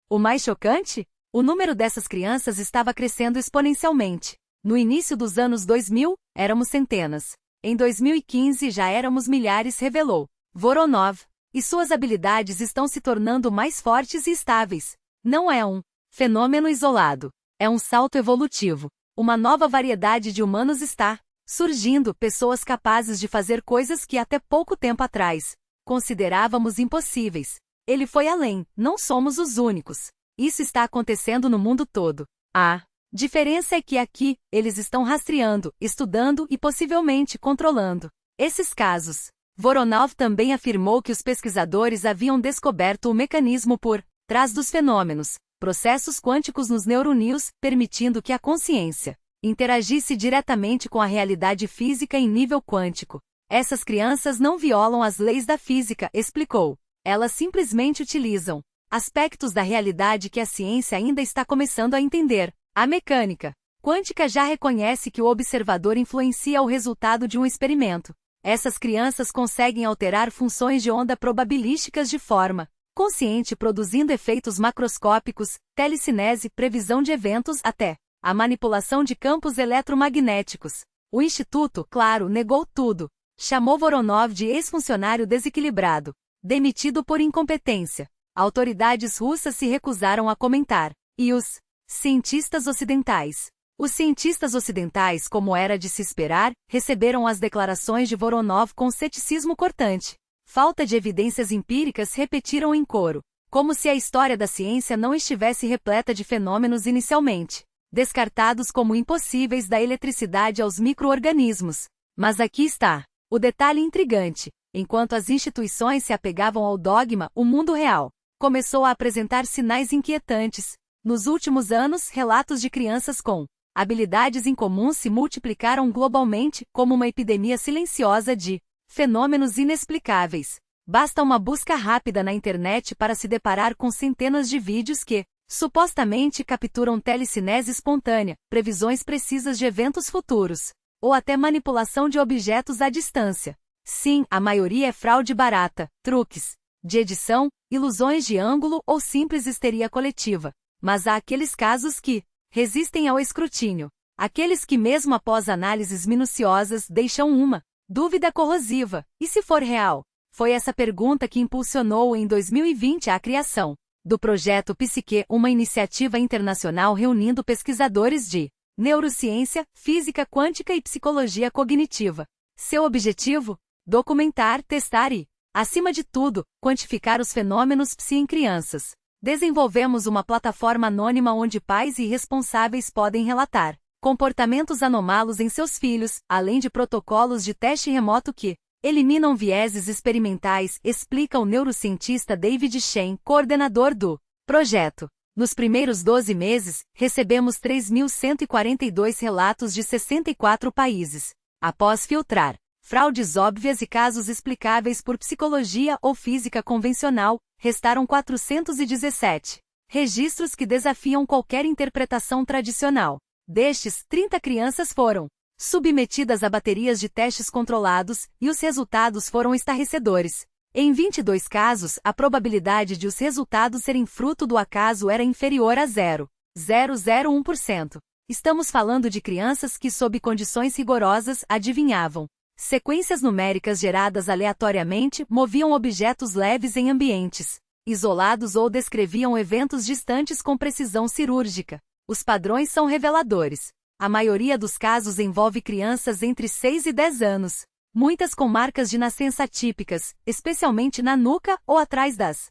O mais chocante? O número dessas crianças estava crescendo exponencialmente. No início dos anos 2000, éramos centenas. Em 2015 já éramos milhares, revelou Voronov. E suas habilidades estão se tornando mais fortes e estáveis. Não é um fenômeno isolado. É um salto evolutivo. Uma nova variedade de humanos está surgindo, pessoas capazes de fazer coisas que até pouco tempo atrás considerávamos impossíveis. Ele foi além, não somos os únicos. Isso está acontecendo no mundo todo. A diferença é que aqui, eles estão rastreando, estudando e possivelmente controlando esses casos. Voronov também afirmou que os pesquisadores haviam descoberto o mecanismo por trás dos fenômenos, processos quânticos nos neuroníons, permitindo que a consciência interagisse diretamente com a realidade física em nível quântico. Essas crianças não violam as leis da física, explicou. Elas simplesmente utilizam aspectos da realidade que a ciência ainda está começando a entender. A mecânica quântica já reconhece que o observador influencia o resultado de um experimento. Essas crianças conseguem alterar funções de onda probabilísticas de forma consciente, produzindo efeitos macroscópicos, telecinese, previsão de eventos, até a manipulação de campos eletromagnéticos. O Instituto, claro, negou tudo. Chamou Voronov de ex-funcionário desequilibrado, demitido por incompetência. Autoridades russas se recusaram a comentar. E os cientistas ocidentais? Os cientistas ocidentais, como era de se esperar, receberam as declarações de Voronov com ceticismo cortante. Falta de evidências empíricas, repetiram em coro. Como se a história da ciência não estivesse repleta de fenômenos inicialmente descartados como impossíveis, da eletricidade aos micro-organismos. Mas aqui está o detalhe intrigante. Enquanto as instituições se apegavam ao dogma, o mundo real começou a apresentar sinais inquietantes. Nos últimos anos, relatos de crianças com habilidades incomuns se multiplicaram globalmente, como uma epidemia silenciosa de fenômenos inexplicáveis. Basta uma busca rápida na internet para se deparar com centenas de vídeos que supostamente capturam telecinese espontânea, previsões precisas de eventos futuros, ou até manipulação de objetos à distância. Sim, a maioria é fraude barata, truques de edição, ilusões de ângulo ou simples histeria coletiva. Mas há aqueles casos que resistem ao escrutínio. Aqueles que, mesmo após análises minuciosas, deixam uma dúvida corrosiva. E se for real? Foi essa pergunta que impulsionou em 2020 a criação do projeto Psique, uma iniciativa internacional reunindo pesquisadores de neurociência, física quântica e psicologia cognitiva. Seu objetivo? Documentar, testar e, acima de tudo, quantificar os fenômenos psi em crianças. Desenvolvemos uma plataforma anônima onde pais e responsáveis podem relatar comportamentos anômalos em seus filhos, além de protocolos de teste remoto que eliminam vieses experimentais, explica o neurocientista David Shen, coordenador do projeto. Nos primeiros 12 meses, recebemos 3.142 relatos de 64 países. Após filtrar fraudes óbvias e casos explicáveis por psicologia ou física convencional, restaram 417 registros que desafiam qualquer interpretação tradicional. Destes, 30 crianças foram submetidas a baterias de testes controlados, e os resultados foram estarrecedores. Em 22 casos, a probabilidade de os resultados serem fruto do acaso era inferior a 0,001%. Estamos falando de crianças que, sob condições rigorosas, adivinhavam sequências numéricas geradas aleatoriamente, moviam objetos leves em ambientes isolados ou descreviam eventos distantes com precisão cirúrgica. Os padrões são reveladores. A maioria dos casos envolve crianças entre 6 e 10 anos, muitas com marcas de nascença típicas, especialmente na nuca ou atrás das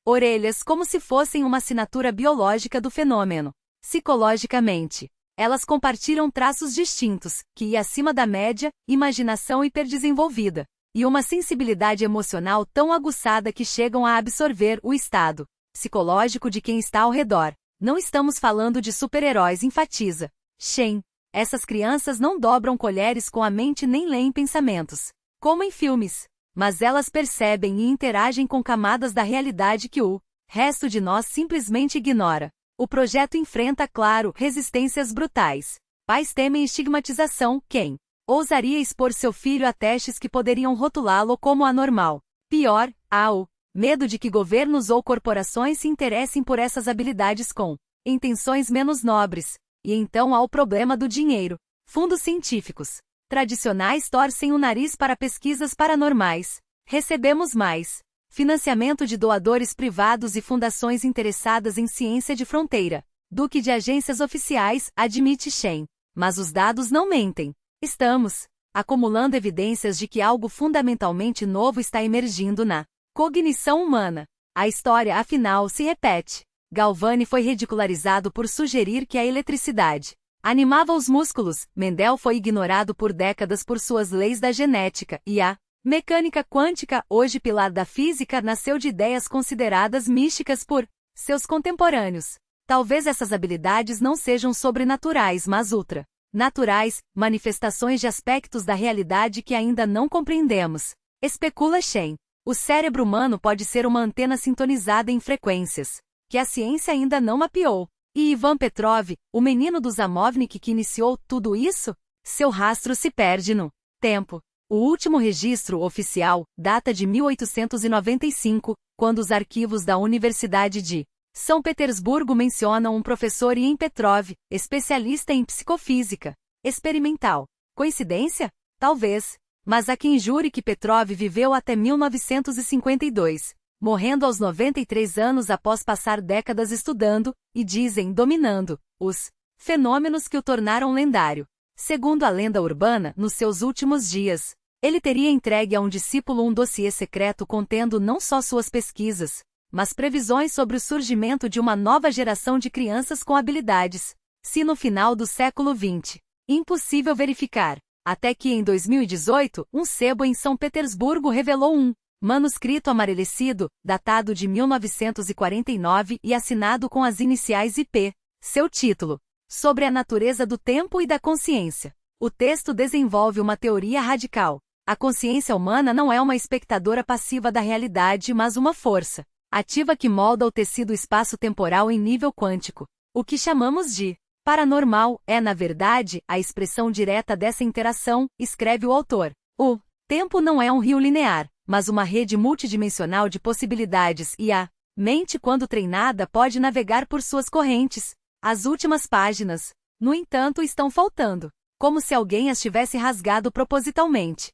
orelhas, como se fossem uma assinatura biológica do fenômeno. Psicologicamente, elas compartilham traços distintos, que ia acima da média, imaginação hiperdesenvolvida, e uma sensibilidade emocional tão aguçada que chegam a absorver o estado psicológico de quem está ao redor. Não estamos falando de super-heróis, enfatiza Shen. Essas crianças não dobram colheres com a mente nem leem pensamentos, como em filmes, mas elas percebem e interagem com camadas da realidade que o resto de nós simplesmente ignora. O projeto enfrenta, claro, resistências brutais. Pais temem estigmatização. Quem ousaria expor seu filho a testes que poderiam rotulá-lo como anormal? Pior, há o medo de que governos ou corporações se interessem por essas habilidades com intenções menos nobres. E então há o problema do dinheiro. Fundos científicos tradicionais torcem o nariz para pesquisas paranormais. Recebemos mais financiamento de doadores privados e fundações interessadas em ciência de fronteira do que de agências oficiais, admite Shen. Mas os dados não mentem. Estamos acumulando evidências de que algo fundamentalmente novo está emergindo na cognição humana. A história, afinal, se repete. Galvani foi ridicularizado por sugerir que a eletricidade animava os músculos. Mendel foi ignorado por décadas por suas leis da genética. E a mecânica quântica, hoje pilar da física, nasceu de ideias consideradas místicas por seus contemporâneos. Talvez essas habilidades não sejam sobrenaturais, mas ultra-naturais, manifestações de aspectos da realidade que ainda não compreendemos. Especula Shen. O cérebro humano pode ser uma antena sintonizada em frequências que a ciência ainda não mapeou. E Ivan Petrov, o menino do Zamovnik que iniciou tudo isso? Seu rastro se perde no tempo. O último registro oficial data de 1895, quando os arquivos da Universidade de São Petersburgo mencionam um professor Ivan Petrov, especialista em psicofísica experimental. Coincidência? Talvez. Mas há quem jure que Petrov viveu até 1952. Morrendo aos 93 anos após passar décadas estudando, e dizem dominando, os fenômenos que o tornaram lendário. Segundo a lenda urbana, nos seus últimos dias, ele teria entregue a um discípulo um dossiê secreto contendo não só suas pesquisas, mas previsões sobre o surgimento de uma nova geração de crianças com habilidades. Se no final do século XX, impossível verificar, até que em 2018, um sebo em São Petersburgo revelou um manuscrito amarelecido, datado de 1949 e assinado com as iniciais IP. Seu título: Sobre a natureza do tempo e da consciência. O texto desenvolve uma teoria radical. A consciência humana não é uma espectadora passiva da realidade, mas uma força ativa que molda o tecido espaço-temporal em nível quântico. O que chamamos de paranormal é, na verdade, a expressão direta dessa interação, escreve o autor. O tempo não é um rio linear, mas uma rede multidimensional de possibilidades e a mente, quando treinada, pode navegar por suas correntes. As últimas páginas, no entanto, estão faltando, como se alguém as tivesse rasgado propositalmente.